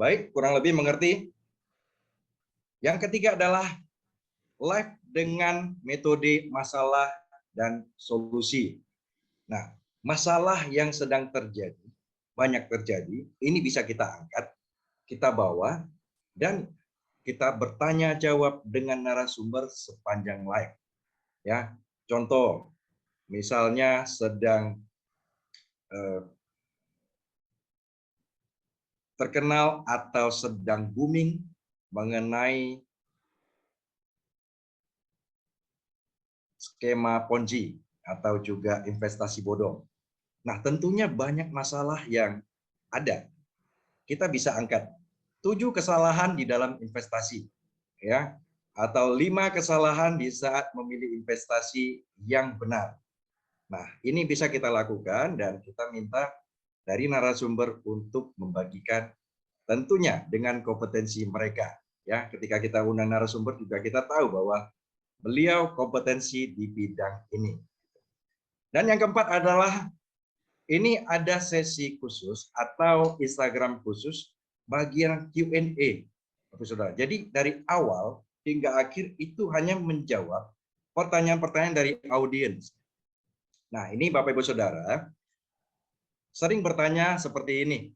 Baik, kurang lebih mengerti. Yang ketiga adalah live dengan metode masalah dan solusi. Nah, masalah yang sedang terjadi, banyak terjadi, ini bisa kita angkat, kita bawa, dan kita bertanya jawab dengan narasumber sepanjang live. Ya, contoh, misalnya sedang terkenal atau sedang booming mengenai skema Ponzi atau juga investasi bodong. Nah, tentunya banyak masalah yang ada. Kita bisa angkat 7 kesalahan di dalam investasi, ya, atau 5 kesalahan di saat memilih investasi yang benar. Nah, ini bisa kita lakukan dan kita minta dari narasumber untuk membagikan tentunya dengan kompetensi mereka. Ya, ketika kita undang narasumber juga kita tahu bahwa beliau kompetensi di bidang ini. Dan yang keempat adalah ini ada sesi khusus atau Instagram khusus bagian Q&A, Bapak Saudara. Jadi dari awal hingga akhir itu hanya menjawab pertanyaan-pertanyaan dari audiens. Nah, ini Bapak Ibu Saudara sering bertanya seperti ini.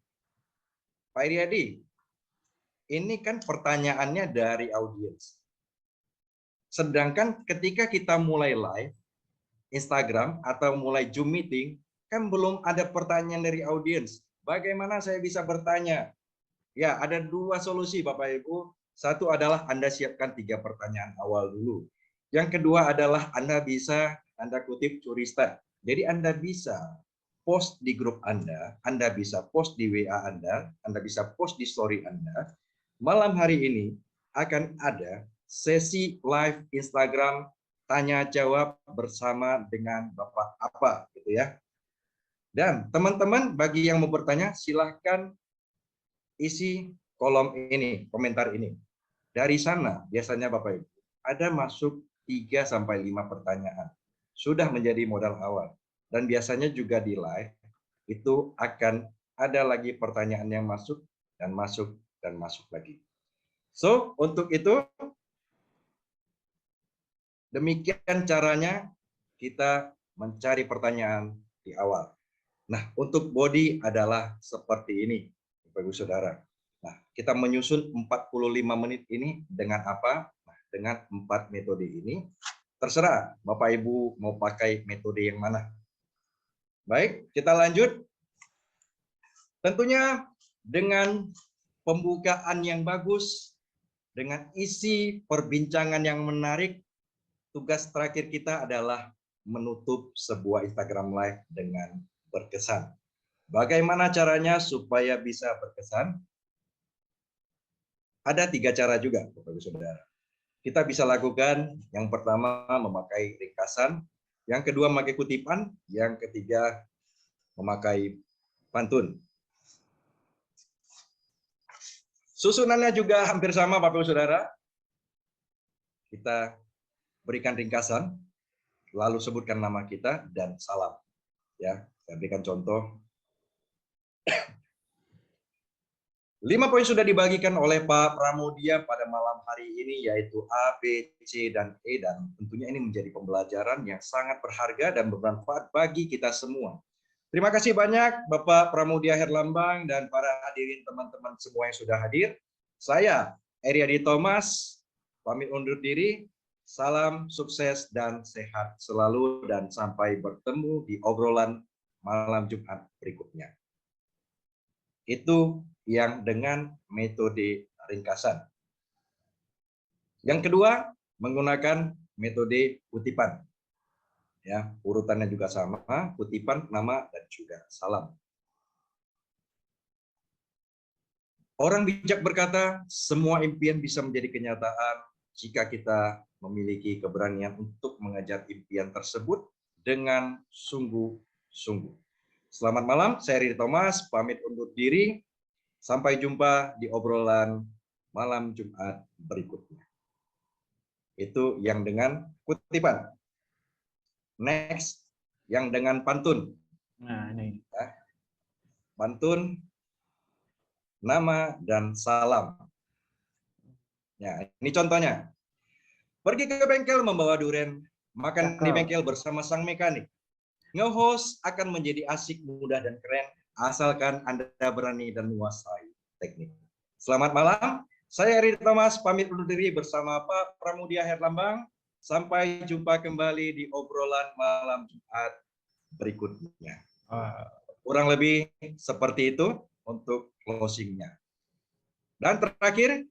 Pak Iriadi, ini kan pertanyaannya dari audiens. Sedangkan ketika kita mulai live Instagram atau mulai Zoom meeting, kan belum ada pertanyaan dari audiens. Bagaimana saya bisa bertanya? Ya, ada 2 solusi Bapak Ibu. Satu adalah Anda siapkan 3 pertanyaan awal dulu. Yang kedua adalah Anda kutip curi start. Jadi Anda bisa post di grup Anda bisa post di WA Anda bisa post di story Anda. Malam hari ini akan ada sesi live Instagram tanya jawab bersama dengan Bapak apa gitu ya. Dan teman-teman bagi yang mau bertanya silahkan isi kolom ini, komentar ini. Dari sana biasanya Bapak Ibu ada masuk 3 sampai 5 pertanyaan. Sudah menjadi modal awal. Dan biasanya juga di live itu akan ada lagi pertanyaan yang masuk dan masuk dan masuk lagi. So, untuk itu demikian caranya kita mencari pertanyaan di awal. Nah, untuk body adalah seperti ini, Bapak Ibu Saudara. Nah, kita menyusun 45 menit ini dengan apa? Nah, dengan 4 metode ini. Terserah Bapak Ibu mau pakai metode yang mana. Baik, kita lanjut. Tentunya dengan pembukaan yang bagus, dengan isi perbincangan yang menarik, tugas terakhir kita adalah menutup sebuah Instagram Live dengan berkesan. Bagaimana caranya supaya bisa berkesan? Ada 3 cara juga, Bapak Ibu Saudara. Kita bisa lakukan yang pertama memakai ringkasan, yang kedua memakai kutipan, yang ketiga memakai pantun. Susunannya juga hampir sama Bapak Ibu Saudara. Kita berikan ringkasan, lalu sebutkan nama kita dan salam. Ya, saya berikan contoh. 5 poin sudah dibagikan oleh Pak Pramudia pada malam hari ini, yaitu A, B, C, dan E. Dan tentunya ini menjadi pembelajaran yang sangat berharga dan bermanfaat bagi kita semua. Terima kasih banyak Bapak Pramudia Herlambang dan para hadirin teman-teman semua yang sudah hadir. Saya, Iriadi Thomas, pamit undur diri. Salam sukses dan sehat selalu dan sampai bertemu di obrolan malam Jumat berikutnya. Itu yang dengan metode ringkasan. Yang kedua, menggunakan metode kutipan. Ya, urutannya juga sama, kutipan, nama, dan juga salam. Orang bijak berkata, semua impian bisa menjadi kenyataan jika kita memiliki keberanian untuk mengejar impian tersebut dengan sungguh-sungguh. Selamat malam, saya Iriadi Thomas, pamit undur diri. Sampai jumpa di obrolan malam Jumat berikutnya. Itu yang dengan kutipan. Next, yang dengan pantun. Nah, ini. Pantun. nama, dan salam. Ya, ini contohnya. Pergi ke bengkel membawa durian, makan di bengkel bersama sang mekanik. Nge-host akan menjadi asik, mudah, dan keren, asalkan Anda berani dan menguasai teknik. Selamat malam, saya Eri Thomas, pamit undur diri bersama Pak Pramudia Herlambang. Sampai jumpa kembali di obrolan malam Jumat berikutnya. Kurang lebih seperti itu untuk closing-nya. Dan terakhir,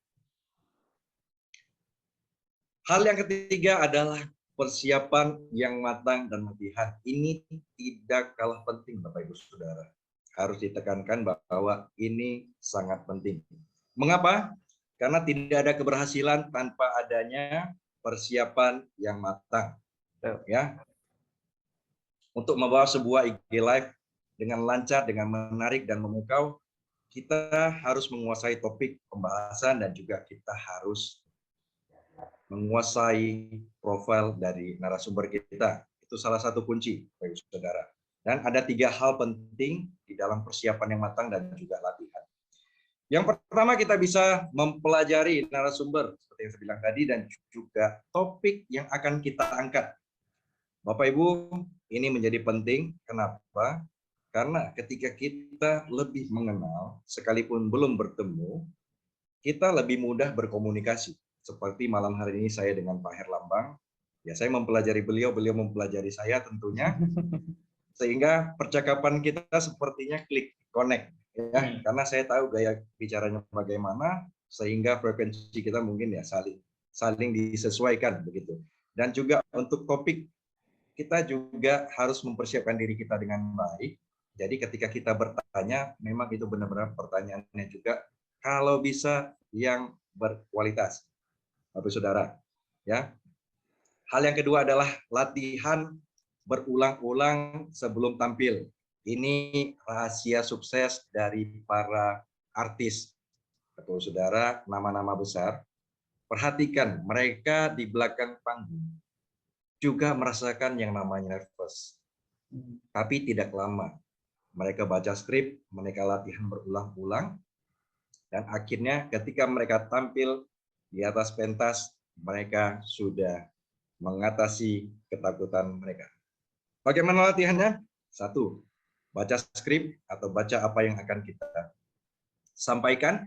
hal yang ketiga adalah persiapan yang matang dan latihan. Ini tidak kalah penting, Bapak Ibu Saudara. Harus ditekankan bahwa ini sangat penting. Mengapa? Karena tidak ada keberhasilan tanpa adanya persiapan yang matang. Ya. Untuk membawa sebuah IG Live dengan lancar, dengan menarik dan memukau, kita harus menguasai topik pembahasan dan juga kita harus menguasai profil dari narasumber kita. Itu salah satu kunci, Bapak Ibu Saudara. Dan ada 3 hal penting di dalam persiapan yang matang dan juga latihan. Yang pertama, kita bisa mempelajari narasumber seperti yang saya bilang tadi dan juga topik yang akan kita angkat. Bapak Ibu, ini menjadi penting. Kenapa? Karena ketika kita lebih mengenal, sekalipun belum bertemu, kita lebih mudah berkomunikasi. Seperti malam hari ini saya dengan Pak Herlambang, ya saya mempelajari beliau, beliau mempelajari saya tentunya, sehingga percakapan kita sepertinya klik, connect. Ya, karena saya tahu gaya bicaranya bagaimana, sehingga frekuensi kita mungkin ya saling disesuaikan begitu. Dan juga untuk topik, kita juga harus mempersiapkan diri kita dengan baik. Jadi ketika kita bertanya, memang itu benar-benar pertanyaannya juga kalau bisa yang berkualitas, Bapak Saudara. Ya. Hal yang kedua adalah latihan berulang-ulang sebelum tampil. Ini rahasia sukses dari para artis. Bapak Saudara, nama-nama besar. Perhatikan mereka di belakang panggung juga merasakan yang namanya nervous. Tapi tidak lama. Mereka baca skrip, mereka latihan berulang-ulang, dan akhirnya ketika mereka tampil di atas pentas, mereka sudah mengatasi ketakutan mereka. Bagaimana latihannya? 1, baca skrip atau baca apa yang akan kita sampaikan.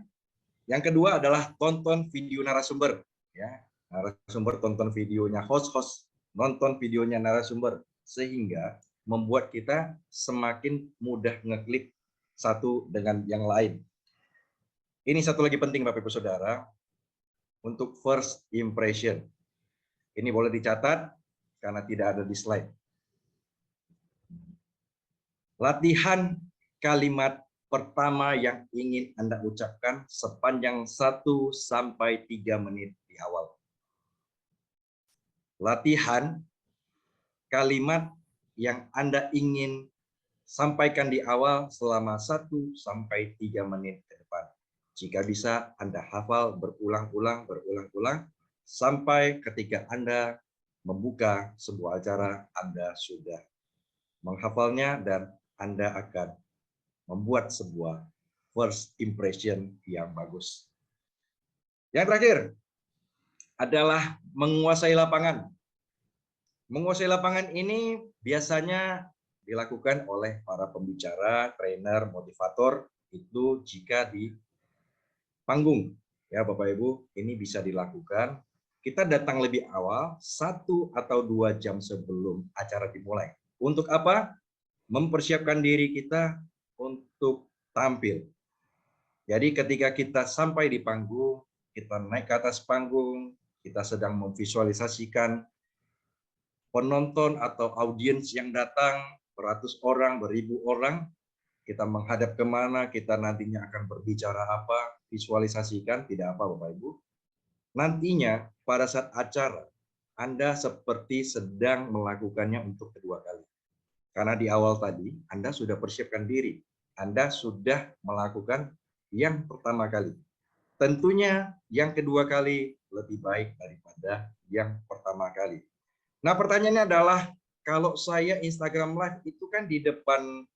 Yang kedua adalah tonton video narasumber. Ya, narasumber tonton videonya, host nonton videonya narasumber, sehingga membuat kita semakin mudah ngeklik satu dengan yang lain. Ini satu lagi penting Bapak Ibu Saudara, untuk first impression. Ini boleh dicatat karena tidak ada di slide. Latihan kalimat pertama yang ingin Anda ucapkan sepanjang 1 sampai 3 menit di awal. Latihan kalimat yang Anda ingin sampaikan di awal selama 1 sampai 3 menit ke depan. Jika bisa, Anda hafal berulang-ulang sampai ketika Anda membuka sebuah acara, Anda sudah menghafalnya dan Anda akan membuat sebuah first impression yang bagus. Yang terakhir adalah menguasai lapangan. Menguasai lapangan ini biasanya dilakukan oleh para pembicara, trainer, motivator, itu jika di panggung. Ya Bapak Ibu, ini bisa dilakukan. Kita datang lebih awal, 1 atau 2 jam sebelum acara dimulai. Untuk apa? Mempersiapkan diri kita untuk tampil. Jadi ketika kita sampai di panggung, kita naik ke atas panggung, kita sedang memvisualisasikan penonton atau audiens yang datang, beratus orang, beribu orang, kita menghadap kemana, kita nantinya akan berbicara apa, visualisasikan, tidak apa Bapak Ibu. Nantinya pada saat acara, Anda seperti sedang melakukannya untuk kedua kali. Karena di awal tadi, Anda sudah persiapkan diri, Anda sudah melakukan yang pertama kali. Tentunya yang kedua kali lebih baik daripada yang pertama kali. Nah pertanyaannya adalah, kalau saya Instagram Live itu kan di depan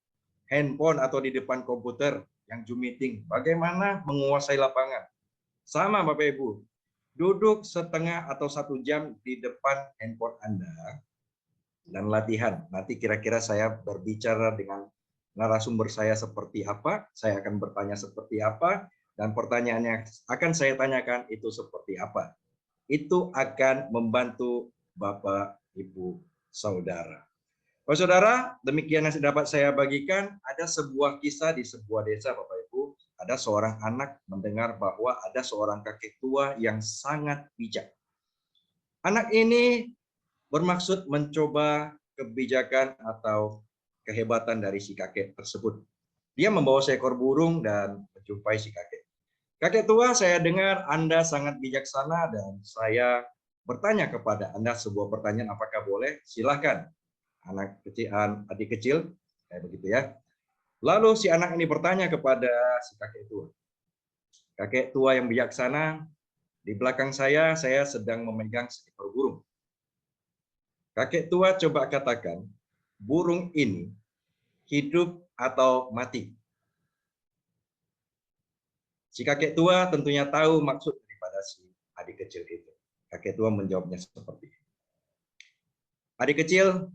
handphone atau di depan komputer, yang Zoom meeting, bagaimana menguasai lapangan. Sama Bapak Ibu, duduk setengah atau 1 jam di depan handphone Anda dan latihan. Nanti kira-kira saya berbicara dengan narasumber saya seperti apa, saya akan bertanya seperti apa, dan pertanyaan yang akan saya tanyakan itu seperti apa. Itu akan membantu Bapak, Ibu, Saudara. Oh, Saudara, demikian yang dapat saya bagikan. Ada sebuah kisah di sebuah desa, Bapak Ibu. Ada seorang anak mendengar bahwa ada seorang kakek tua yang sangat bijak. Anak ini bermaksud mencoba kebijakan atau kehebatan dari si kakek tersebut. Dia membawa seekor burung dan menjumpai si kakek. Kakek tua, saya dengar Anda sangat bijaksana dan saya bertanya kepada Anda sebuah pertanyaan, apakah boleh? Silahkan. Adik kecil, kayak begitu ya. Lalu si anak ini bertanya kepada si kakek tua. Kakek tua yang bijaksana, di belakang saya sedang memegang seekor burung. Kakek tua coba katakan, burung ini hidup atau mati? Si kakek tua tentunya tahu maksud daripada si adik kecil itu. Kakek tua menjawabnya seperti ini. Adik kecil,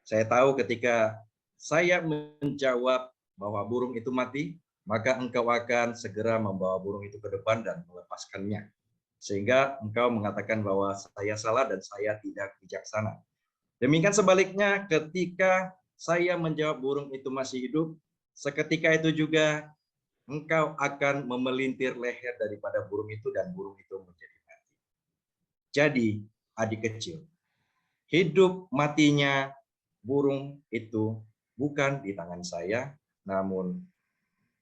saya tahu ketika saya menjawab bahwa burung itu mati, maka engkau akan segera membawa burung itu ke depan dan melepaskannya. Sehingga engkau mengatakan bahwa saya salah dan saya tidak bijaksana. Demikian sebaliknya, ketika saya menjawab burung itu masih hidup, seketika itu juga engkau akan memelintir leher daripada burung itu dan burung itu menjadi mati. Jadi, adik kecil, hidup matinya burung itu bukan di tangan saya, namun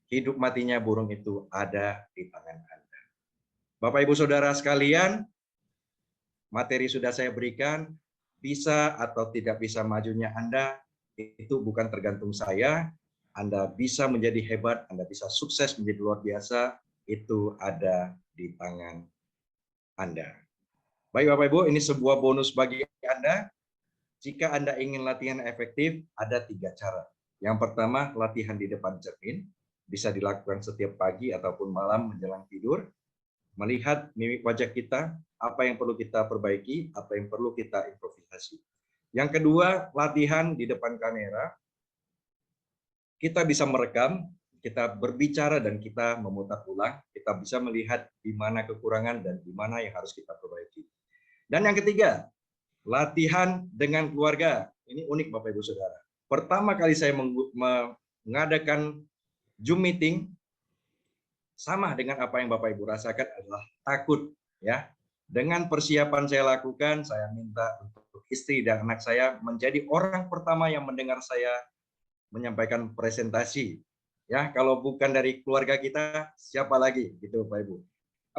hidup matinya burung itu ada di tangan Anda. Bapak Ibu Saudara sekalian, materi sudah saya berikan, bisa atau tidak bisa majunya Anda, itu bukan tergantung saya. Anda bisa menjadi hebat, Anda bisa sukses menjadi luar biasa, itu ada di tangan Anda. Baik Bapak Ibu, ini sebuah bonus bagi Anda. Jika Anda ingin latihan efektif, ada 3 cara. Yang pertama, latihan di depan cermin. Bisa dilakukan setiap pagi ataupun malam menjelang tidur. Melihat mimik wajah kita, apa yang perlu kita perbaiki, apa yang perlu kita improvisasi. Yang kedua, latihan di depan kamera. Kita bisa merekam, kita berbicara dan kita memutar ulang. Kita bisa melihat di mana kekurangan dan di mana yang harus kita perbaiki. Dan yang ketiga, latihan dengan keluarga. Ini unik Bapak Ibu Saudara. Pertama kali saya mengadakan Zoom meeting, sama dengan apa yang Bapak Ibu rasakan adalah takut. Ya. Dengan persiapan saya lakukan, saya minta untuk istri dan anak saya menjadi orang pertama yang mendengar saya menyampaikan presentasi. Ya, kalau bukan dari keluarga kita, siapa lagi? Gitu Bapak Ibu.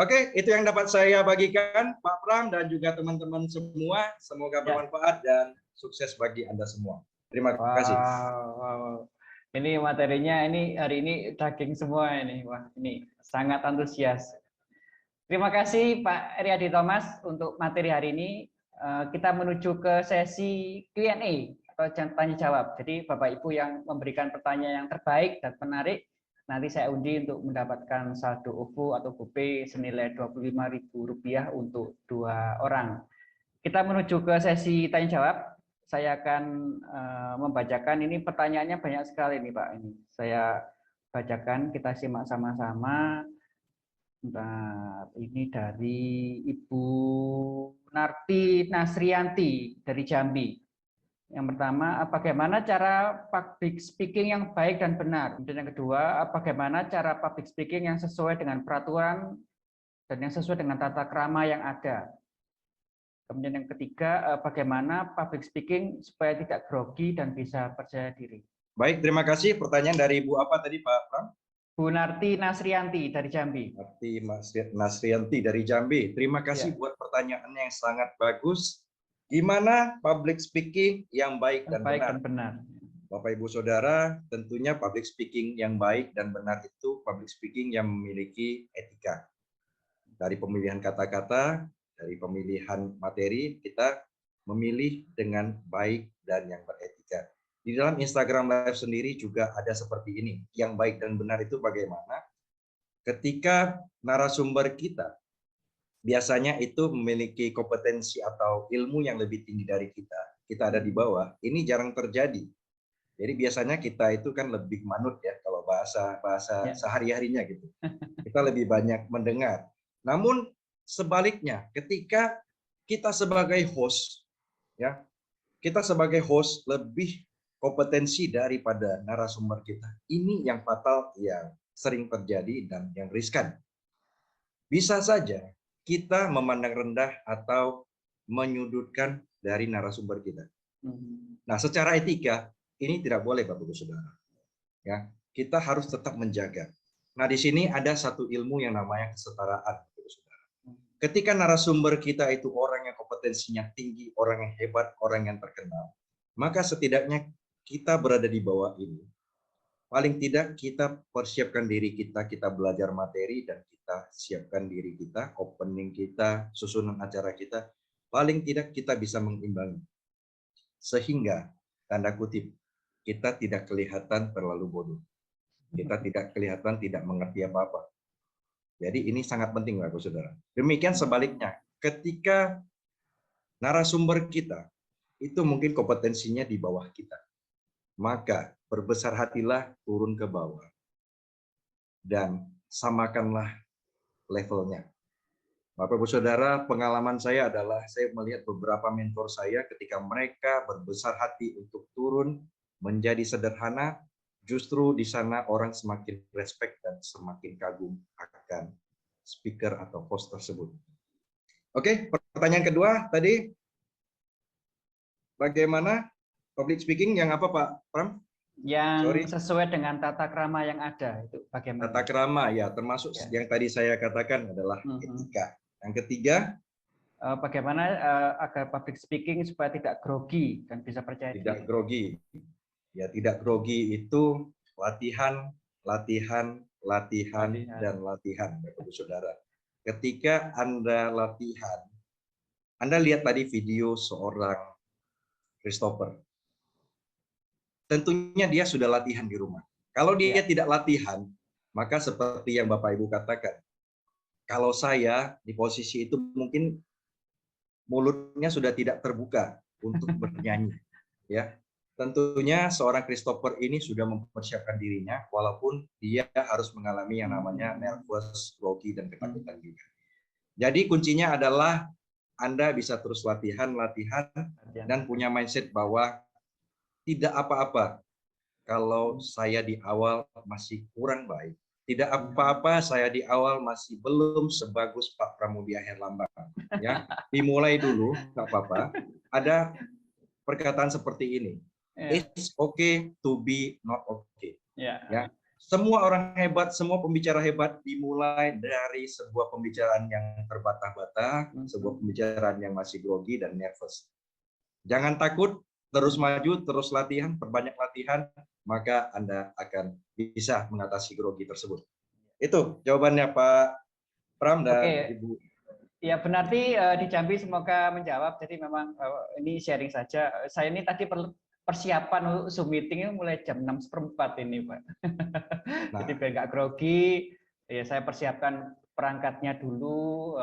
Oke, itu yang dapat saya bagikan, Pak Pram dan juga teman-teman semua. Semoga bermanfaat dan sukses bagi Anda semua. Terima kasih. Wow. Ini materinya ini hari ini daging semua ini. Wah, ini sangat antusias. Terima kasih Pak Riyadi Thomas untuk materi hari ini. Kita menuju ke sesi Q&A atau tanya jawab. Jadi Bapak Ibu yang memberikan pertanyaan yang terbaik dan menarik, nanti saya undi untuk mendapatkan saldo OVO atau GoPay senilai Rp25.000 untuk 2 orang. Kita menuju ke sesi tanya jawab. Saya akan membacakan, ini pertanyaannya banyak sekali nih Pak. Ini saya bacakan, kita simak sama-sama. Nah, ini dari Ibu Narti Nasrianti dari Jambi. Yang pertama, bagaimana cara public speaking yang baik dan benar? Kemudian yang kedua, bagaimana cara public speaking yang sesuai dengan peraturan dan yang sesuai dengan tata krama yang ada? Kemudian yang ketiga, bagaimana public speaking supaya tidak grogi dan bisa percaya diri? Baik, terima kasih. Pertanyaan dari Ibu apa tadi Pak Pram? Bu Narti Nasrianti dari Jambi. Narti Nasrianti dari Jambi. Terima kasih buat pertanyaannya yang sangat bagus. Gimana public speaking yang baik dan benar? Bapak Ibu Saudara, tentunya public speaking yang baik dan benar itu public speaking yang memiliki etika. Dari pemilihan kata-kata, dari pemilihan materi, kita memilih dengan baik dan yang beretika. Di dalam Instagram Live sendiri juga ada seperti ini. Yang baik dan benar itu bagaimana? Ketika narasumber kita biasanya itu memiliki kompetensi atau ilmu yang lebih tinggi dari kita ada di bawah, ini jarang terjadi. Jadi biasanya kita itu kan lebih manut ya kalau bahasa sehari-harinya gitu. Kita lebih banyak mendengar. Namun sebaliknya, ketika kita sebagai host ya, kita sebagai host lebih kompetensi daripada narasumber kita. Ini yang fatal yang sering terjadi dan yang riskan. Bisa saja kita memandang rendah atau menyudutkan dari narasumber kita. Nah, secara etika ini tidak boleh, Bapak Ibu Saudara. Ya, kita harus tetap menjaga. Nah, di sini ada satu ilmu yang namanya kesetaraan, Bapak Ibu Saudara. Ketika narasumber kita itu orang yang kompetensinya tinggi, orang yang hebat, orang yang terkenal, maka setidaknya kita berada di bawah ini. Paling tidak kita persiapkan diri kita, kita belajar materi dan kita siapkan diri kita, opening kita, susunan acara kita. Paling tidak kita bisa mengimbangi. Sehingga, tanda kutip, kita tidak kelihatan terlalu bodoh. Kita tidak kelihatan tidak mengerti apa-apa. Jadi ini sangat penting, Bapak Saudara. Demikian sebaliknya, ketika narasumber kita itu mungkin kompetensinya di bawah kita, maka berbesar hatilah turun ke bawah dan samakanlah levelnya. Bapak Ibu Saudara, pengalaman saya adalah saya melihat beberapa mentor saya ketika mereka berbesar hati untuk turun menjadi sederhana, justru di sana orang semakin respect dan semakin kagum akan speaker atau host tersebut. Oke, pertanyaan kedua tadi, bagaimana public speaking yang apa Pak Pram? Yang sesuai dengan tata krama yang ada itu bagaimana? Tata krama ya, termasuk yang tadi saya katakan adalah etika. Yang ketiga, bagaimana agar public speaking supaya tidak grogi dan bisa percaya diri. Tidak grogi. Ya, tidak grogi itu latihan, latihan, dan latihan, Bapak Ibu Saudara. Ketika Anda latihan, Anda lihat tadi video seorang Christopher. Tentunya dia sudah latihan di rumah. Kalau dia tidak latihan, maka seperti yang Bapak Ibu katakan, kalau saya di posisi itu mungkin mulutnya sudah tidak terbuka untuk bernyanyi. Ya, tentunya seorang Christopher ini sudah mempersiapkan dirinya, walaupun dia harus mengalami yang namanya nervous, grogi, dan ketakutan juga. Jadi kuncinya adalah Anda bisa terus latihan, dan punya mindset bahwa tidak apa-apa kalau saya di awal masih kurang baik. Tidak apa-apa saya di awal masih belum sebagus Pak Pramudia Herlambang. Ya, dimulai dulu, nggak apa-apa. Ada perkataan seperti ini. It's okay to be not okay. Ya, semua orang hebat, semua pembicara hebat dimulai dari sebuah pembicaraan yang terbata-bata, sebuah pembicaraan yang masih grogi dan nervous. Jangan takut, terus maju, terus latihan, perbanyak latihan, maka Anda akan bisa mengatasi grogi tersebut. Itu jawabannya Pak Pram dan Ibu. Ya, berarti di Jambi semoga menjawab. Jadi memang ini sharing saja. Saya ini tadi persiapan Zoom meeting mulai jam 6:15 ini, Pak. Jadi biar nggak grogi, ya saya persiapkan perangkatnya dulu,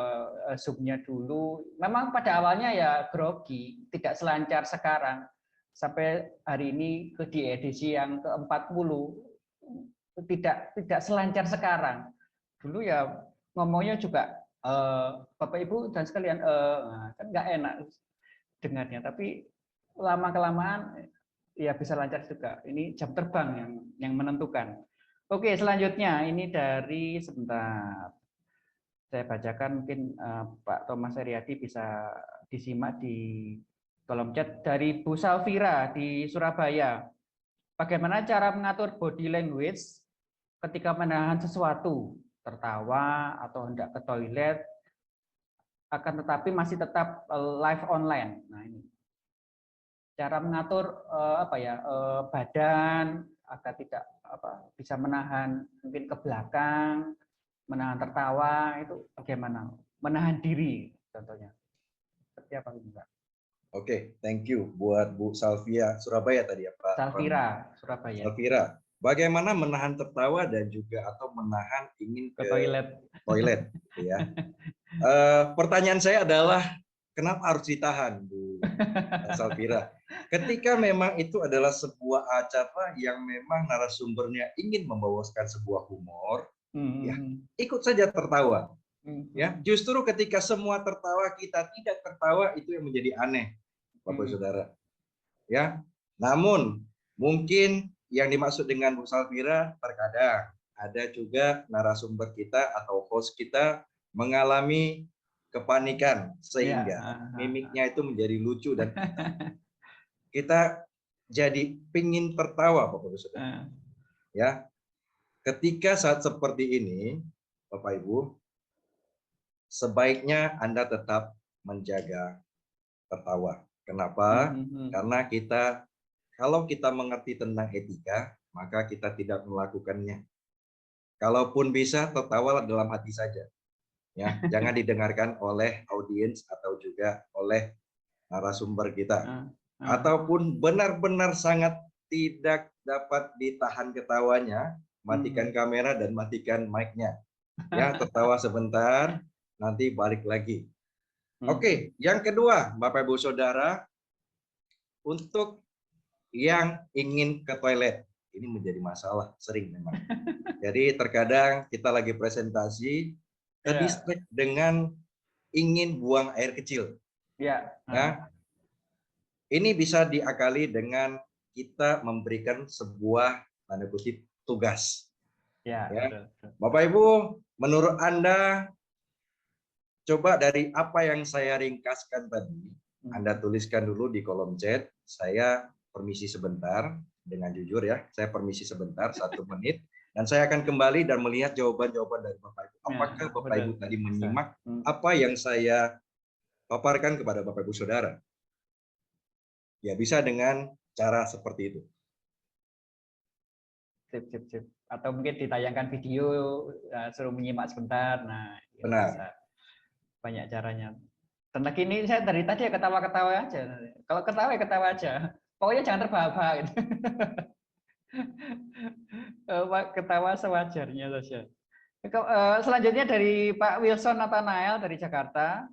Zoom-nya dulu. Memang pada awalnya ya grogi, tidak selancar sekarang. Sampai hari ini di edisi yang ke-40 tidak selancar sekarang. Dulu ya ngomongnya juga Bapak Ibu dan sekalian kan nggak enak dengarnya, tapi lama-kelamaan ya bisa lancar juga. Ini jam terbang yang menentukan. Oke, selanjutnya ini dari sebentar. Saya bacakan mungkin Pak Thomas Heriadi bisa disimak di kolom chat dari Bu Salvira di Surabaya. Bagaimana cara mengatur body language ketika menahan sesuatu, tertawa atau hendak ke toilet, akan tetapi masih tetap live online. Nah ini cara mengatur badan agar tidak bisa menahan mungkin ke belakang, menahan tertawa itu bagaimana? Menahan diri contohnya. Seperti apa enggak? Oke, thank you buat Bu Salvia Surabaya tadi ya Pak. Salvira Surabaya. Salvira, bagaimana menahan tertawa dan juga atau menahan ingin Ke toilet. Toilet, gitu ya. Pertanyaan saya adalah kenapa harus ditahan, Bu Salvira? Ketika memang itu adalah sebuah acara yang memang narasumbernya ingin membawakan sebuah humor, ya ikut saja tertawa. Ya, justru ketika semua tertawa kita tidak tertawa itu yang menjadi aneh, Bapak Saudara. Ya, namun mungkin yang dimaksud dengan Bu Salvira terkadang ada juga narasumber kita atau host kita mengalami kepanikan sehingga mimiknya itu menjadi lucu dan kita jadi pingin tertawa, Bapak Saudara. Ya, ketika saat seperti ini, Bapak Ibu, sebaiknya Anda tetap menjaga tertawa. Kenapa? Karena kalau kita mengerti tentang etika, maka kita tidak melakukannya. Kalaupun bisa, tertawalah dalam hati saja. Ya, jangan didengarkan oleh audiens atau juga oleh narasumber kita. Ataupun benar-benar sangat tidak dapat ditahan ketawanya, matikan kamera dan matikan mic-nya. Ya, tertawa sebentar, nanti balik lagi. Oke, yang kedua, Bapak Ibu Saudara, untuk yang ingin ke toilet, ini menjadi masalah sering memang. Jadi terkadang kita lagi presentasi, terdistract dengan ingin buang air kecil. Ya. Ini bisa diakali dengan kita memberikan sebuah tanda kutip tugas. Ya. Bapak Ibu, menurut Anda, coba dari apa yang saya ringkaskan tadi, Anda tuliskan dulu di kolom chat. Saya permisi sebentar, dengan jujur ya, saya permisi sebentar 1 menit, dan saya akan kembali dan melihat jawaban-jawaban dari Bapak Ibu. Apakah Bapak Ibu tadi menyimak apa yang saya paparkan kepada Bapak Ibu Saudara? Ya, bisa dengan cara seperti itu. Sip. Atau mungkin ditayangkan video, suruh menyimak sebentar. Nah, benar. Bisa. Banyak caranya. Tentang ini saya dari tadi ya ketawa-ketawa aja. Kalau ketawa ya ketawa aja. Pokoknya jangan terbahak-bahak. Gitu. Ketawa sewajarnya saja. Selanjutnya dari Pak Wilson Nathanael dari Jakarta.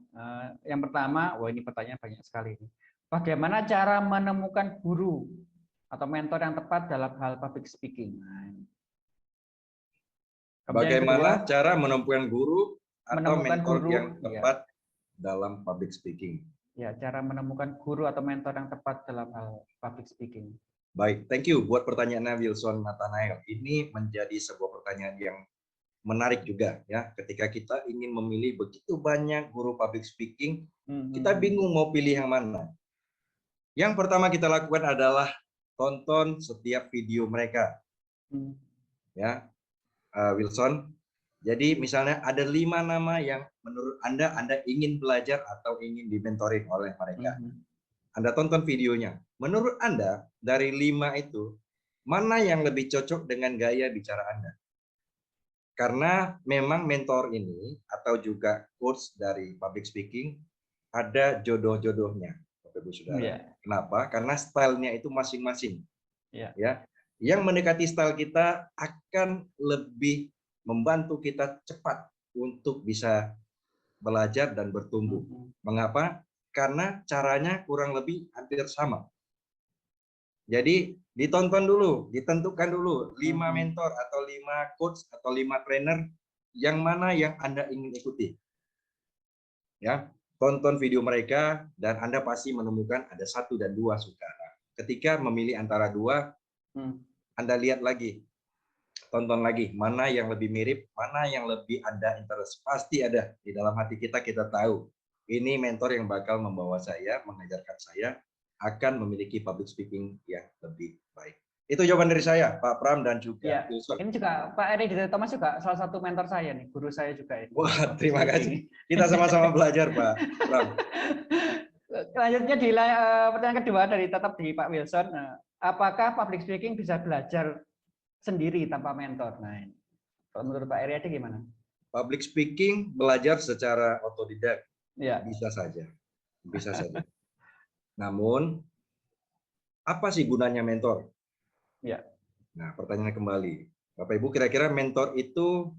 Yang pertama, wah ini pertanyaan banyak sekali. Bagaimana cara menemukan guru atau mentor yang tepat dalam hal public speaking? Bagaimana cara menemukan guru atau mentor yang tepat dalam public speaking? Ya, cara menemukan guru atau mentor yang tepat dalam hal public speaking. Baik, thank you buat pertanyaannya Wilson Nathanael. Ini menjadi sebuah pertanyaan yang menarik juga ya. Ketika kita ingin memilih begitu banyak guru public speaking, kita bingung mau pilih yang mana. Yang pertama kita lakukan adalah tonton setiap video mereka. Ya, Wilson. Jadi misalnya ada 5 nama yang menurut Anda ingin belajar atau ingin dimentoring oleh mereka. Anda tonton videonya. Menurut Anda dari 5 itu mana yang lebih cocok dengan gaya bicara Anda? Karena memang mentor ini atau juga coach dari public speaking ada jodoh-jodohnya, Bapak Ibu Saudara. Kenapa? Karena stylenya itu masing-masing. Ya, yang mendekati style kita akan lebih membantu kita cepat untuk bisa belajar dan bertumbuh. Mengapa? Karena caranya kurang lebih hampir sama. Jadi ditonton dulu, ditentukan dulu 5 mentor atau 5 coach atau 5 trainer yang mana yang Anda ingin ikuti. Ya, tonton video mereka dan Anda pasti menemukan ada 1 dan 2 suka. Ketika memilih antara 2, Anda lihat lagi, tonton lagi mana yang lebih mirip, mana yang lebih Anda interest. Pasti ada di dalam hati kita, kita tahu ini mentor yang bakal membawa saya, mengajarkan saya akan memiliki public speaking yang lebih baik. Itu jawaban dari saya, Pak Pram dan juga Wilson. Ini juga Pak Eri Thomas juga salah satu mentor saya nih, guru saya juga ini. Wah, terima kasih. Kita sama-sama belajar, Pak Pram. Selanjutnya di pertanyaan kedua tetap di Pak Wilson, apakah public speaking bisa belajar sendiri tanpa mentor? Nah, kalau menurut Pak Eri gimana? Public speaking belajar secara otodidak. Ya. Bisa saja. Namun, apa sih gunanya mentor? Ya. Nah, pertanyaan kembali. Bapak Ibu, kira-kira mentor itu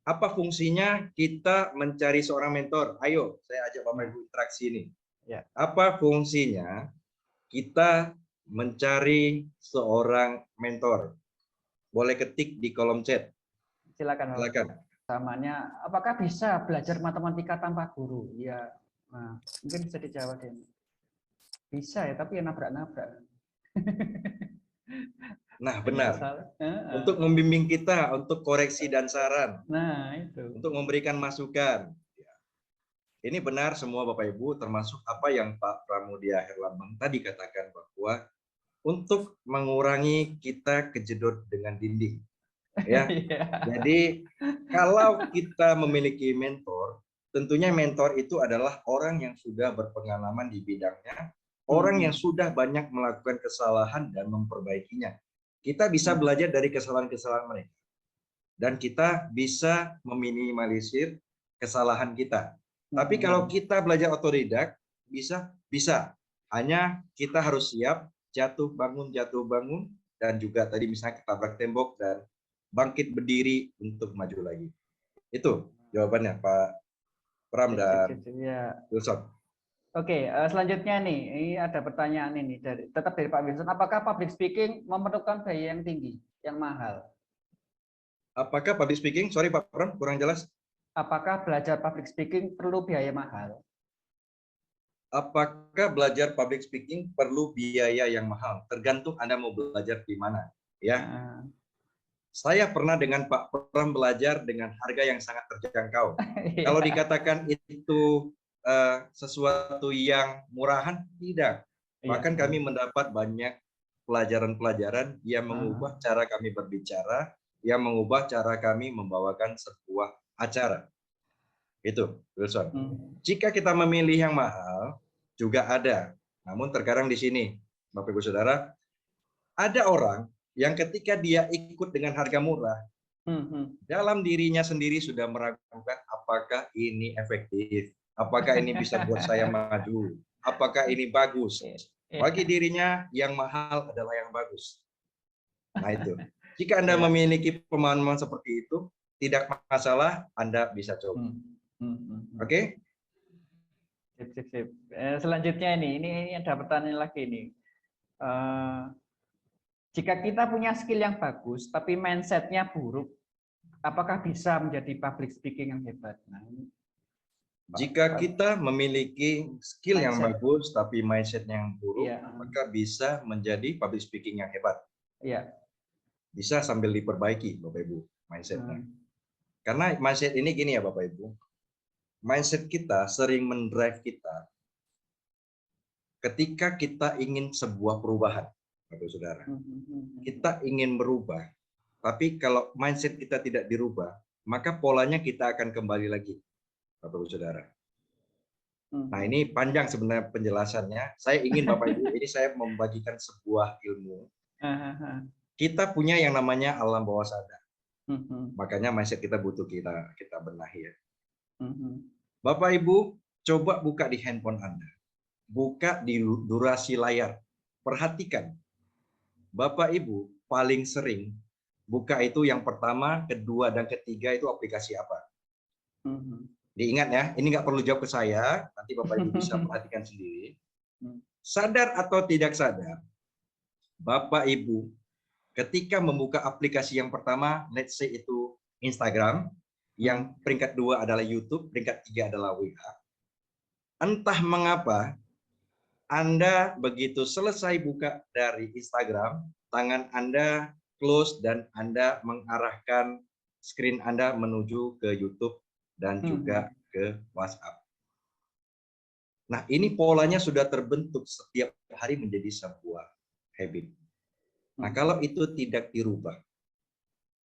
apa fungsinya kita mencari seorang mentor? Ayo, saya ajak Bapak Ibu interaksi ini. Ya. Apa fungsinya kita mencari seorang mentor? Boleh ketik di kolom chat. Silakan. Silakan. Samanya, apakah bisa belajar matematika tanpa guru? Ya, nah, mungkin bisa dijawab ini. Bisa ya, tapi ya nabrak-nabrak. Nah, benar. Untuk membimbing kita, untuk koreksi dan saran. Nah, itu. Untuk memberikan masukan. Ini benar semua Bapak Ibu, termasuk apa yang Pak Pramudia Herlambang tadi katakan bahwa untuk mengurangi kita kejedot dengan dinding. Ya. Jadi kalau kita memiliki mentor, tentunya mentor itu adalah orang yang sudah berpengalaman di bidangnya, orang yang sudah banyak melakukan kesalahan dan memperbaikinya. Kita bisa belajar dari kesalahan-kesalahan mereka. Dan kita bisa meminimalisir kesalahan kita. Tapi kalau kita belajar otodidak, bisa. Hanya kita harus siap jatuh bangun, dan juga tadi misalnya ketabrak tembok dan bangkit berdiri untuk maju lagi. Itu jawabannya Pak Pram dan Wilson. Oke, selanjutnya nih, ini ada pertanyaan ini tetap dari Pak Wilson. Apakah public speaking memerlukan biaya yang tinggi, yang mahal? Apakah public speaking? Sorry Pak Pram, kurang jelas. Apakah belajar public speaking perlu biaya mahal? Apakah belajar public speaking perlu biaya yang mahal? Tergantung Anda mau belajar di mana, ya. Saya pernah dengan Pak Pram belajar dengan harga yang sangat terjangkau. Kalau dikatakan itu sesuatu yang murahan, tidak. Bahkan kami mendapat banyak pelajaran-pelajaran yang mengubah cara kami berbicara, yang mengubah cara kami membawakan sebuah acara. Itu, Wilson. Jika kita memilih yang mahal, juga ada. Namun terkadang di sini, Bapak Ibu Saudara, ada orang yang ketika dia ikut dengan harga murah, dalam dirinya sendiri sudah meragukan apakah ini efektif, apakah ini bisa buat saya maju, apakah ini bagus. Bagi dirinya, yang mahal adalah yang bagus. Nah itu. Jika Anda memiliki pemahaman seperti itu, tidak masalah, Anda bisa coba. Oke? Sip. Selanjutnya ini ada pertanyaan lagi nih. Jika kita punya skill yang bagus, tapi mindset-nya buruk, apakah bisa menjadi public speaking yang hebat? Nah, jika kita memiliki skill yang bagus, tapi mindset-nya yang buruk, maka bisa menjadi public speaking yang hebat. Iya. Bisa sambil diperbaiki, Bapak Ibu, mindset-nya. Karena mindset ini gini ya, Bapak Ibu. Mindset kita sering mendrive kita ketika kita ingin sebuah perubahan, Bapak Saudara. Kita ingin berubah, tapi kalau mindset kita tidak dirubah, maka polanya kita akan kembali lagi, Bapak Saudara. Nah ini panjang sebenarnya penjelasannya. Saya ingin Bapak Ibu, ini saya membagikan sebuah ilmu. Kita punya yang namanya alam bawah sadar. Makanya mindset kita butuh kita benahi ya. Bapak Ibu, coba buka di handphone Anda. Buka di durasi layar. Perhatikan. Bapak Ibu paling sering buka itu yang pertama, kedua, dan ketiga itu aplikasi apa? Diingat ya, ini nggak perlu jawab ke saya. Nanti Bapak Ibu bisa perhatikan sendiri. Sadar atau tidak sadar, Bapak Ibu ketika membuka aplikasi yang pertama, let's say itu Instagram, yang peringkat 2 adalah YouTube, peringkat 3 adalah WA. Entah mengapa, Anda begitu selesai buka dari Instagram, tangan Anda close dan Anda mengarahkan screen Anda menuju ke YouTube dan juga ke WhatsApp. Nah, ini polanya sudah terbentuk setiap hari menjadi sebuah habit. Nah, kalau itu tidak dirubah,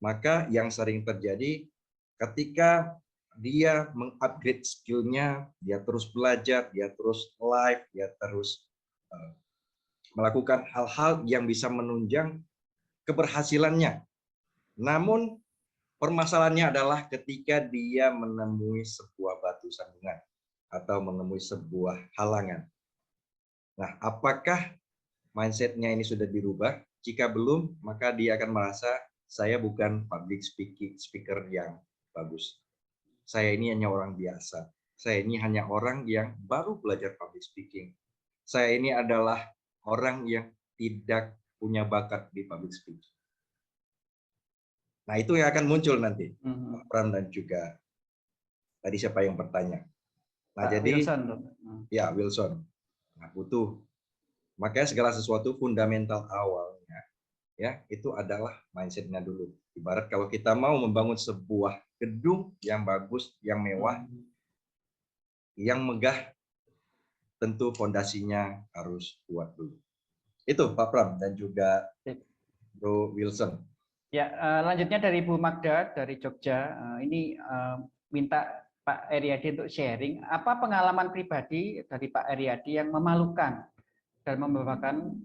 maka yang sering terjadi ketika dia mengupgrade skill-nya, dia terus belajar, dia terus live, dia terus melakukan hal-hal yang bisa menunjang keberhasilannya. Namun permasalahannya adalah ketika dia menemui sebuah batu sandungan atau menemui sebuah halangan. Nah, apakah mindset-nya ini sudah dirubah? Jika belum, maka dia akan merasa saya bukan public speaker yang bagus. Saya ini hanya orang biasa. Saya ini hanya orang yang baru belajar public speaking. Saya ini adalah orang yang tidak punya bakat di public speaking. Nah, itu yang akan muncul nanti, Pak Pram dan juga tadi siapa yang bertanya. Nah, jadi Wilson. Ya, Wilson. Nah, butuh. Makanya segala sesuatu fundamental awalnya ya itu adalah mindset-nya dulu. Ibarat kalau kita mau membangun sebuah gedung yang bagus, yang mewah, yang megah, tentu fondasinya harus kuat dulu. Itu Pak Pram dan juga Bro Wilson. Ya, lanjutnya dari Bu Magda dari Jogja. Ini minta Pak Eriadi untuk sharing apa pengalaman pribadi dari Pak Eriadi yang memalukan dan membanggakan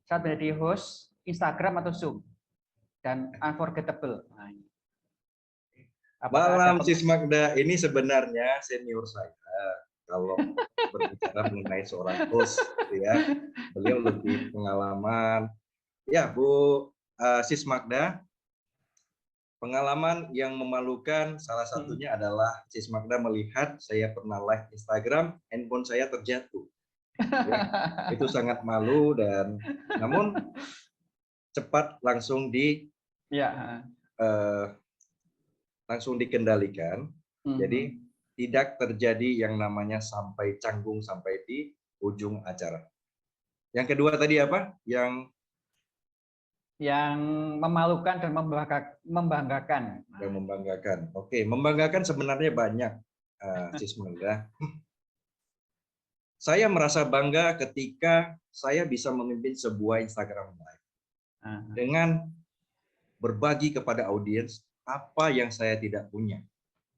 saat menjadi host Instagram atau Zoom dan unforgettable. Malam Sis Magda, ini sebenarnya senior saya kalau berbicara mengenai seorang host, gitu ya. Beliau lebih pengalaman. Ya, Bu Sis Magda, pengalaman yang memalukan salah satunya adalah Sis Magda melihat saya pernah live Instagram, handphone saya terjatuh. Ya, itu sangat malu dan namun cepat langsung langsung dikendalikan. Jadi tidak terjadi yang namanya sampai canggung sampai di ujung acara. Yang kedua tadi apa? Yang memalukan dan membanggakan. Yang membanggakan. Oke, membanggakan sebenarnya banyak, Sis Magda. Saya merasa bangga ketika saya bisa memimpin sebuah Instagram Live dengan berbagi kepada audiens apa yang saya tidak punya,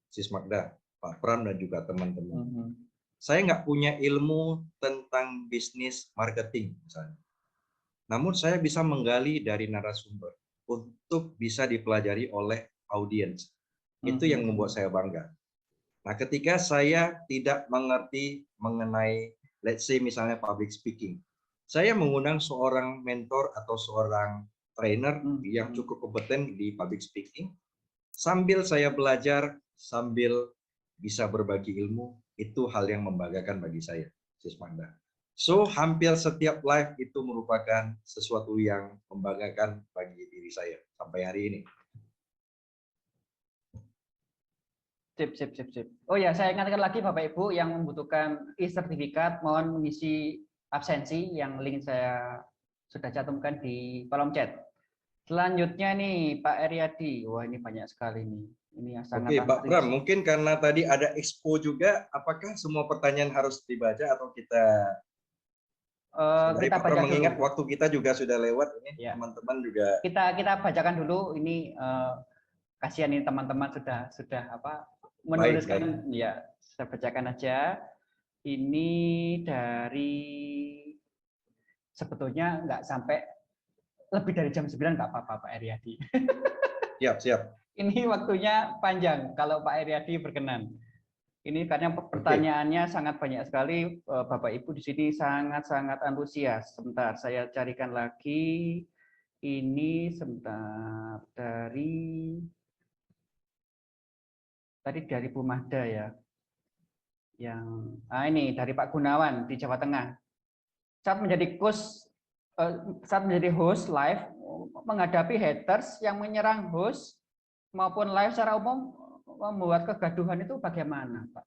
Sis Magda, Pak Pram dan juga teman-teman. Saya nggak punya ilmu tentang bisnis marketing misalnya. Namun saya bisa menggali dari narasumber untuk bisa dipelajari oleh audiens. Itu yang membuat saya bangga. Nah, ketika saya tidak mengerti mengenai, let's say misalnya public speaking, saya mengundang seorang mentor atau seorang trainer yang cukup kompeten di public speaking, sambil saya belajar, sambil bisa berbagi ilmu, itu hal yang membanggakan bagi saya, Sis Magda. So, hampir setiap live itu merupakan sesuatu yang membanggakan bagi diri saya sampai hari ini. Sip. Oh ya, saya ingatkan lagi Bapak Ibu yang membutuhkan e-sertifikat, mohon mengisi absensi yang link saya sudah cantumkan di kolom chat. Selanjutnya nih Pak Eriadi, wah ini banyak sekali nih. Ini yang sangat. Oke, Pak Pram, mungkin karena tadi ada expo juga, apakah semua pertanyaan harus dibaca atau kita kita baca mengingat dulu. Waktu kita juga sudah lewat ini, teman-teman juga. Kita bacakan dulu ini. Kasihan ini teman-teman sudah apa menuliskan. Baik. Ya, saya bacakan aja. Ini dari sebetulnya nggak sampai lebih dari jam 9 nggak apa-apa Pak Eriadi. Siap. Ini waktunya panjang kalau Pak Eriadi berkenan. Ini karena pertanyaannya sangat banyak sekali, Bapak Ibu di sini sangat-sangat antusias. Sebentar, saya carikan lagi. Ini sebentar dari Bu Mahda ya. Ini dari Pak Gunawan di Jawa Tengah. Saat menjadi host live menghadapi haters yang menyerang host maupun live secara umum membuat kegaduhan itu bagaimana, Pak?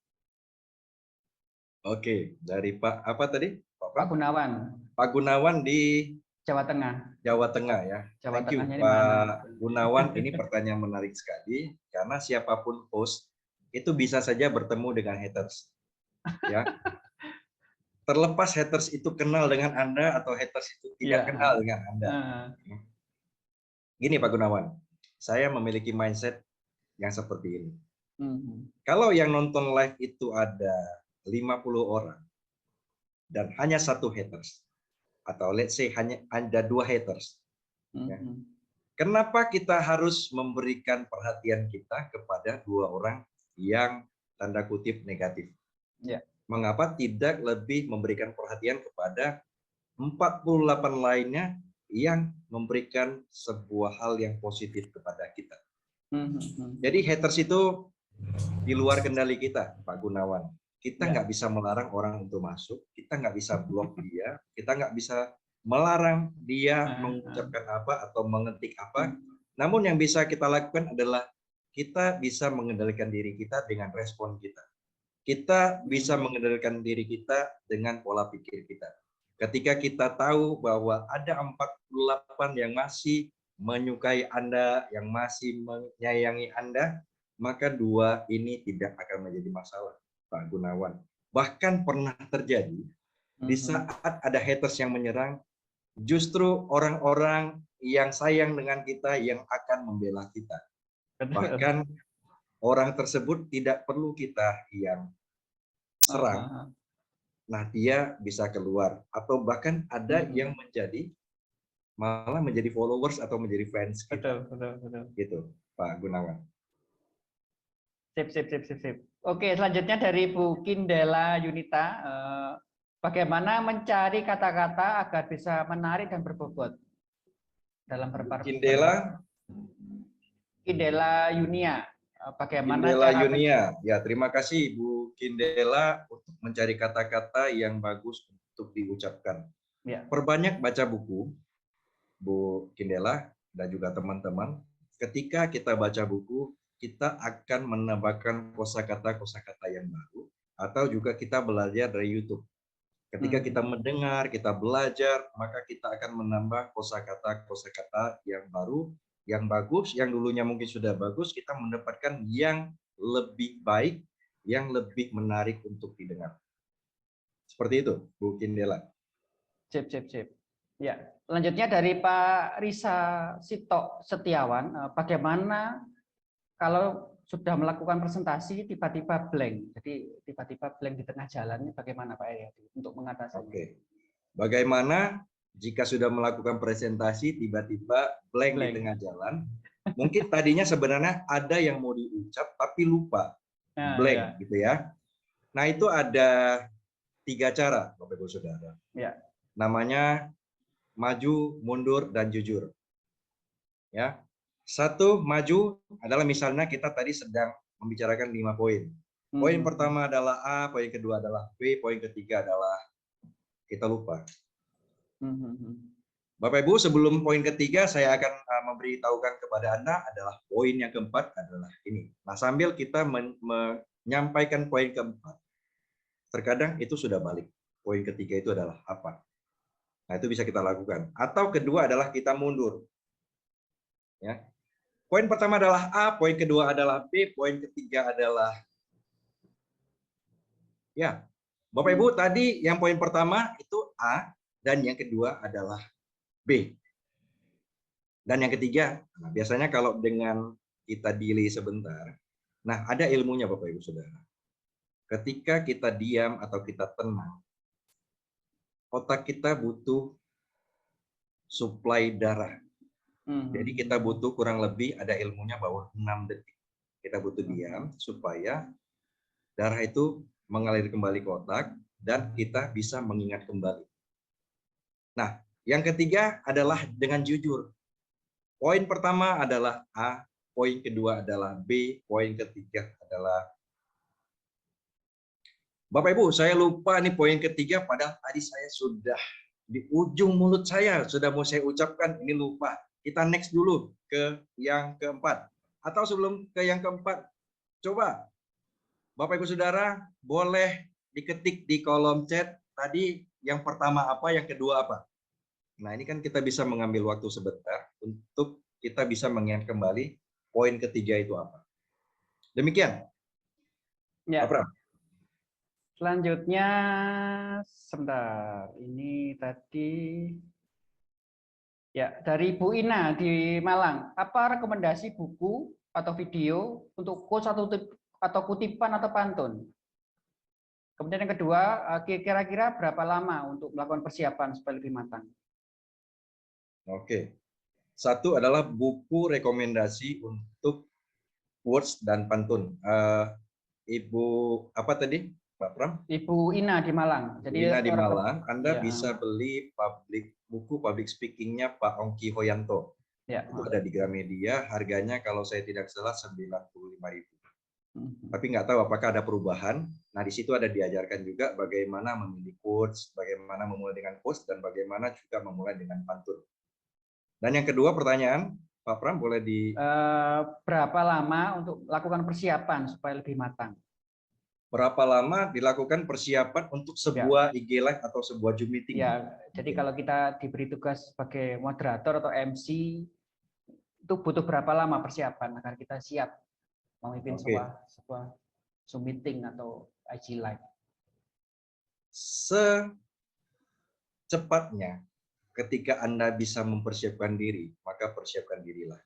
Oke, dari Pak apa tadi? Pak Gunawan. Pak Gunawan di Jawa Tengah. Jawa Tengah ya. Thank you Pak Gunawan. Ini pertanyaan menarik sekali karena siapapun host itu bisa saja bertemu dengan haters. Ya. Terlepas haters itu kenal dengan Anda atau haters itu tidak kenal dengan Anda. Gini Pak Gunawan, saya memiliki mindset yang seperti ini. Kalau yang nonton live itu ada 50 orang dan hanya satu haters, atau let's say hanya ada 2 haters, ya. Kenapa kita harus memberikan perhatian kita kepada 2 orang yang tanda kutip negatif? Mengapa tidak lebih memberikan perhatian kepada 48 lainnya yang memberikan sebuah hal yang positif kepada kita. Jadi haters itu di luar kendali kita, Pak Gunawan. Kita nggak bisa melarang orang untuk masuk, kita nggak bisa blok dia, kita nggak bisa melarang dia mengucapkan apa atau mengetik apa. Namun yang bisa kita lakukan adalah kita bisa mengendalikan diri kita dengan respon kita. Kita bisa mengendalikan diri kita dengan pola pikir kita. Ketika kita tahu bahwa ada 48 yang masih menyukai Anda, yang masih menyayangi Anda, maka 2 ini tidak akan menjadi masalah, Pak Gunawan. Bahkan pernah terjadi di saat ada haters yang menyerang, justru orang-orang yang sayang dengan kita yang akan membela kita. Bahkan orang tersebut tidak perlu kita yang serang, nah dia bisa keluar, atau bahkan ada yang malah menjadi followers atau menjadi fans kita. Betul. Gitu, Pak Gunawan. Sip. Oke, selanjutnya dari Bu Kindela Yunita, bagaimana mencari kata-kata agar bisa menarik dan berbobot dalam Kindela Yunia. Bagaimana Kindela Yunia, ya terima kasih Bu Kindela untuk mencari kata-kata yang bagus untuk diucapkan. Ya. Perbanyak baca buku, Bu Kindela dan juga teman-teman. Ketika kita baca buku, kita akan menambahkan kosakata yang baru, atau juga kita belajar dari YouTube. Ketika kita mendengar, kita belajar, maka kita akan menambah kosakata yang baru, yang bagus, yang dulunya mungkin sudah bagus, kita mendapatkan yang lebih baik, yang lebih menarik untuk didengar. Seperti itu, Bu Kindela. Sip. Ya, selanjutnya dari Pak Risa Sito Setiawan, bagaimana kalau sudah melakukan presentasi tiba-tiba blank, jadi tiba-tiba blank di tengah jalan, bagaimana Pak Eriadi untuk mengatasinya? Oke, bagaimana jika sudah melakukan presentasi tiba-tiba blank di tengah jalan? Mungkin tadinya sebenarnya ada yang mau diucap tapi lupa, blank gitu ya. Nah itu ada 3 cara, Bapak Ibu Saudara. Ya. Namanya maju, mundur, dan jujur. Ya. 1, maju adalah misalnya kita tadi sedang membicarakan 5 poin. Poin pertama adalah A, poin kedua adalah B, poin ketiga adalah kita lupa. Bapak Ibu, sebelum poin ketiga saya akan memberitahukan kepada Anda adalah poin yang keempat adalah ini. Nah, sambil kita menyampaikan poin keempat, terkadang itu sudah balik. Poin ketiga itu adalah apa? Nah, itu bisa kita lakukan. Atau kedua adalah kita mundur. Ya. Poin pertama adalah A, poin kedua adalah B, poin ketiga adalah ya. Bapak Ibu, tadi yang poin pertama itu A dan yang kedua adalah B. Dan yang ketiga, nah biasanya kalau dengan kita delay sebentar, nah ada ilmunya Bapak Ibu Saudara. Ketika kita diam atau kita tenang, otak kita butuh suplai darah. Jadi kita butuh kurang lebih ada ilmunya bahwa 6 detik. Kita butuh diam supaya darah itu mengalir kembali ke otak dan kita bisa mengingat kembali. Nah, yang ketiga adalah dengan jujur. Poin pertama adalah A, poin kedua adalah B, poin ketiga adalah Bapak Ibu, saya lupa nih poin ketiga padahal tadi saya sudah di ujung mulut saya sudah mau saya ucapkan, ini lupa. Kita next dulu ke yang keempat. Atau sebelum ke yang keempat, coba Bapak Ibu Saudara boleh diketik di kolom chat tadi yang pertama apa, yang kedua apa. Nah ini kan kita bisa mengambil waktu sebentar untuk kita bisa mengingat kembali poin ketiga itu apa. Demikian. Ya. Abram. Selanjutnya, sebentar. Ini tadi ya dari Bu Ina di Malang. Apa rekomendasi buku atau video untuk quotes atau kutipan atau pantun? Kemudian yang kedua, kira-kira berapa lama untuk melakukan persiapan supaya lebih matang? Oke. 1 adalah buku rekomendasi untuk quotes dan pantun. Ibu apa tadi? Pak Pram? Ibu Ina di Malang. Jadi Ina di Malang, Anda ya. bisa beli buku public speaking-nya Pak Ongki Hoyanto. Ya. Itu ada di Gramedia, harganya kalau saya tidak salah 95.000. Tapi nggak tahu apakah ada perubahan. Nah, di situ ada diajarkan juga bagaimana memilih quotes, bagaimana memulai dengan quotes, dan bagaimana juga memulai dengan pantun. Dan yang kedua pertanyaan, Pak Pram boleh di... berapa lama untuk lakukan persiapan supaya lebih matang? Berapa lama dilakukan persiapan untuk sebuah IG Live atau sebuah Zoom meeting? Ya, jadi kalau kita diberi tugas sebagai moderator atau MC, itu butuh berapa lama persiapan agar kita siap memimpin sebuah Zoom meeting atau IG Live? Secepatnya, ketika Anda bisa mempersiapkan diri, maka persiapkan dirilah.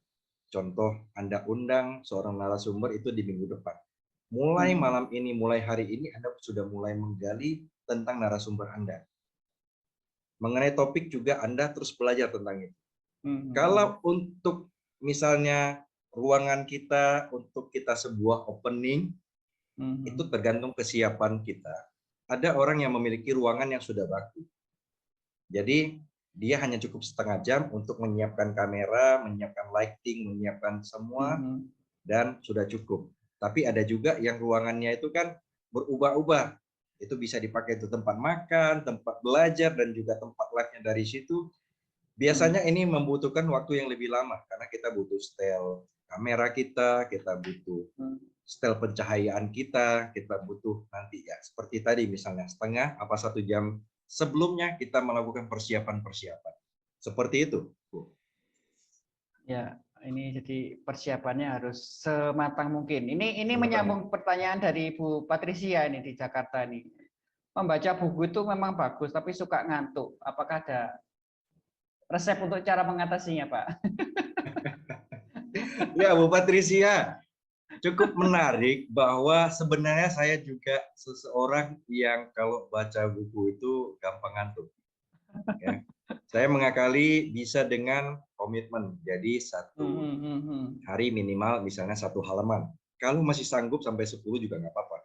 Contoh, Anda undang seorang narasumber itu di minggu depan. Mulai malam ini, mulai hari ini, Anda sudah mulai menggali tentang narasumber Anda. Mengenai topik juga Anda terus belajar tentang itu. Kalau untuk misalnya ruangan kita, untuk kita sebuah opening, itu tergantung kesiapan kita. Ada orang yang memiliki ruangan yang sudah baku. Jadi, dia hanya cukup setengah jam untuk menyiapkan kamera, menyiapkan lighting, menyiapkan semua, dan sudah cukup. Tapi ada juga yang ruangannya itu kan berubah-ubah. Itu bisa dipakai untuk tempat makan, tempat belajar, dan juga tempat live-nya dari situ. Biasanya ini membutuhkan waktu yang lebih lama, karena kita butuh setel kamera kita butuh setel pencahayaan kita butuh nanti ya, seperti tadi misalnya setengah apa 1 jam sebelumnya kita melakukan persiapan-persiapan. Seperti itu, Bu. Ya. Ini jadi persiapannya harus sematang mungkin. Ini menyambung pertanyaan dari Bu Patricia ini di Jakarta nih. Membaca buku itu memang bagus, tapi suka ngantuk. Apakah ada resep untuk cara mengatasinya, Pak? Ya, Bu Patricia, cukup menarik bahwa sebenarnya saya juga seseorang yang kalau baca buku itu gampang ngantuk. Ya. Saya mengakali bisa dengan komitmen. Jadi 1 hari minimal misalnya 1 halaman. Kalau masih sanggup sampai 10 juga nggak apa-apa.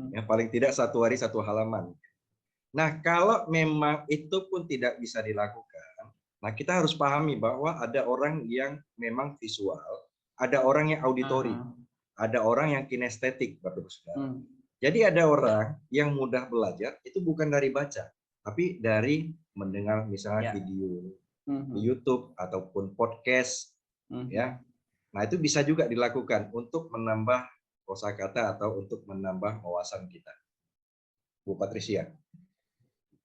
Ya, paling tidak 1 hari 1 halaman. Nah, kalau memang itu pun tidak bisa dilakukan, nah kita harus pahami bahwa ada orang yang memang visual, ada orang yang auditori, ada orang yang kinestetik, Bapak Ibu Saudara. Jadi ada orang yang mudah belajar itu bukan dari baca, tapi dari mendengar misalnya video di YouTube ataupun podcast, ya. Nah, itu bisa juga dilakukan untuk menambah kosakata atau untuk menambah wawasan kita. Bu Patricia.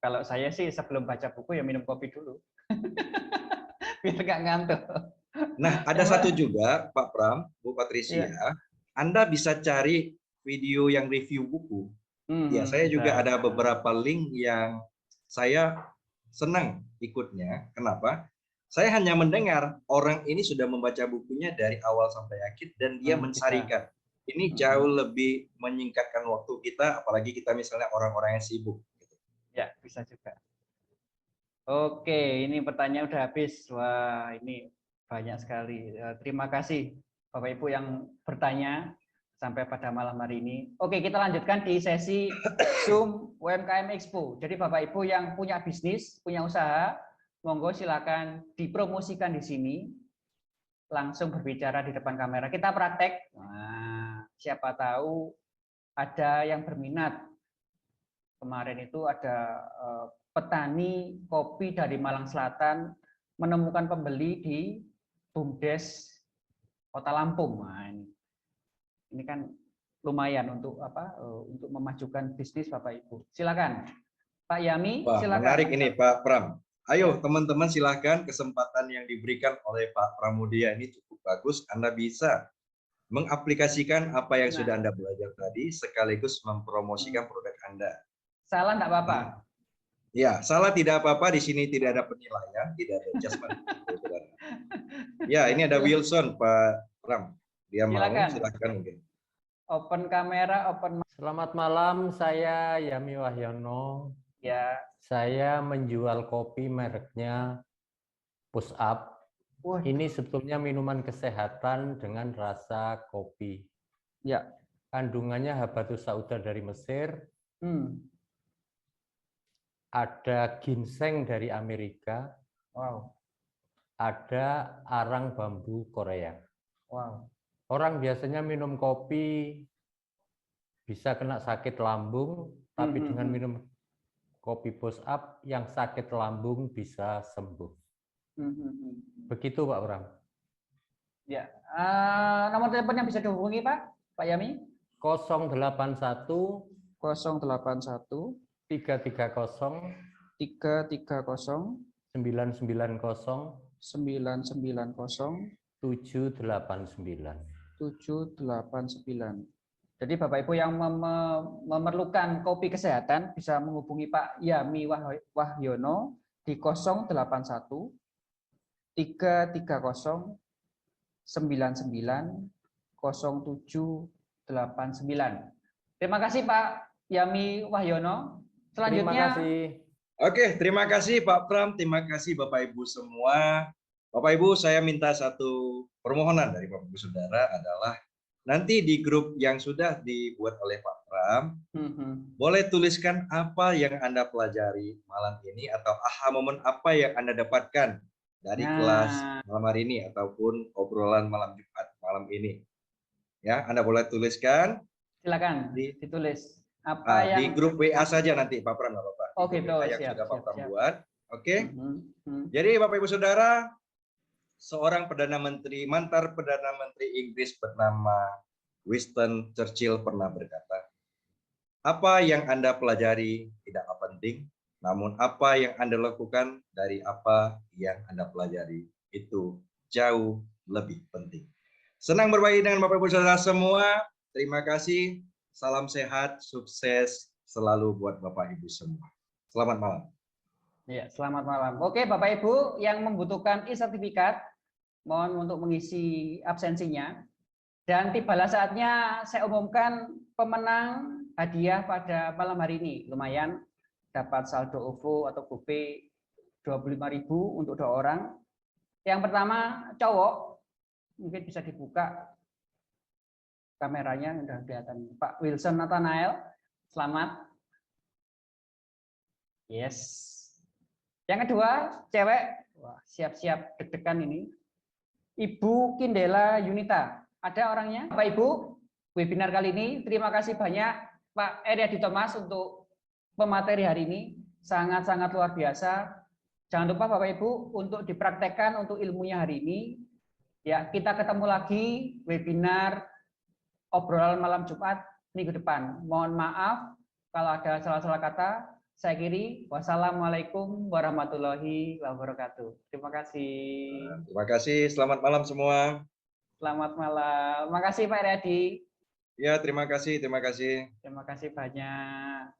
Kalau saya sih sebelum baca buku ya minum kopi dulu. Biar nggak ngantuk. Nah, ada satu juga, Pak Pram, Bu Patricia, Anda bisa cari video yang review buku. Ya, saya juga ada beberapa link yang saya senang ikutnya. Kenapa? Saya hanya mendengar orang ini sudah membaca bukunya dari awal sampai akhir dan dia mensarikan. Ini jauh lebih menyingkatkan waktu kita, apalagi kita misalnya orang-orang yang sibuk. Ya, bisa juga. Oke, ini pertanyaan udah habis. Wah, ini banyak sekali. Terima kasih Bapak Ibu yang bertanya sampai pada malam hari ini. Oke, kita lanjutkan di sesi Zoom UMKM Expo. Jadi Bapak Ibu yang punya bisnis, punya usaha, monggo silakan dipromosikan di sini. Langsung berbicara di depan kamera. Kita praktek. Nah, siapa tahu ada yang berminat. Kemarin itu ada petani kopi dari Malang Selatan menemukan pembeli di BUMDes Kota Lampung. Nah, ini kan lumayan untuk apa? Untuk memajukan bisnis Bapak Ibu. Silakan, Pak Yami. Wah, silakan. menarik ini Pak Pram. Ayo teman-teman silakan, kesempatan yang diberikan oleh Pak Pramudia ini cukup bagus. Anda bisa mengaplikasikan apa yang sudah Anda belajar tadi sekaligus mempromosikan produk Anda. Salah enggak apa-apa? Ya, salah tidak apa-apa. Di sini tidak ada penilaian, tidak ada adjustment. Ya, ini ada Wilson, Pak Pram. Dia mau, silakan mungkin. Open kamera, open. Selamat malam, saya Yami Wahyono. Ya. Saya menjual kopi mereknya Push Up. Ini sebetulnya minuman kesehatan dengan rasa kopi. Ya. Kandungannya habatus sauda dari Mesir. Ada ginseng dari Amerika. Wow. Ada arang bambu Korea. Wow. Orang biasanya minum kopi bisa kena sakit lambung, tapi dengan minum kopi push up yang sakit lambung bisa sembuh. Begitu Pak Bram. Ya, nomor teleponnya bisa dihubungi Pak Yami? 081 081 330 330 990 990 789. 789. Jadi Bapak Ibu yang memerlukan kopi kesehatan bisa menghubungi Pak Yami Wahyono di 081 330 99 0789. Terima kasih Pak Yami Wahyono. Selanjutnya. Terima kasih. Oke, terima kasih Pak Pram, terima kasih Bapak Ibu semua. Bapak Ibu, saya minta satu permohonan dari Bapak Ibu Saudara adalah nanti di grup yang sudah dibuat oleh Pak Pram, boleh tuliskan apa yang Anda pelajari malam ini atau aha momen apa yang Anda dapatkan dari kelas malam hari ini ataupun obrolan malam Jumat malam ini. Ya, Anda boleh tuliskan. Silakan ditulis apa yang di grup WA saja nanti Pak Pram, Bapak. Oh gitu, yang siap, sudah Pak Pram siap. buat. Oke. Jadi Bapak Ibu Saudara, seorang mantan Perdana Menteri Inggris bernama Winston Churchill pernah berkata, apa yang Anda pelajari tidaklah penting, namun apa yang Anda lakukan dari apa yang Anda pelajari itu jauh lebih penting. Senang berbagi dengan Bapak Ibu Saudara semua. Terima kasih. Salam sehat, sukses selalu buat Bapak Ibu semua. Selamat malam. Ya, selamat malam. Oke, Bapak Ibu yang membutuhkan e-sertifikat, mohon untuk mengisi absensinya. Dan tibalah saatnya saya umumkan pemenang hadiah pada malam hari ini. Lumayan, dapat saldo OVO atau GoPay 25.000 untuk 2 orang. Yang pertama cowok, mungkin bisa dibuka kameranya, sudah kelihatan. Pak Wilson Nathanael, selamat. Yes. Yang kedua, cewek. Wah, siap-siap deg-degan ini. Ibu Kindela Yunita. Ada orangnya? Bapak Ibu, webinar kali ini terima kasih banyak Pak Eryadi Thomas untuk pemateri hari ini. Sangat-sangat luar biasa. Jangan lupa Bapak Ibu untuk dipraktekkan untuk ilmunya hari ini. Ya, kita ketemu lagi webinar obrolan malam Jumat minggu depan. Mohon maaf kalau ada salah-salah kata. Saya kiri. Wassalamualaikum warahmatullahi wabarakatuh. Terima kasih. Terima kasih. Selamat malam semua. Selamat malam. Terima kasih Pak Eryadi. Ya, terima kasih. Terima kasih. Terima kasih banyak.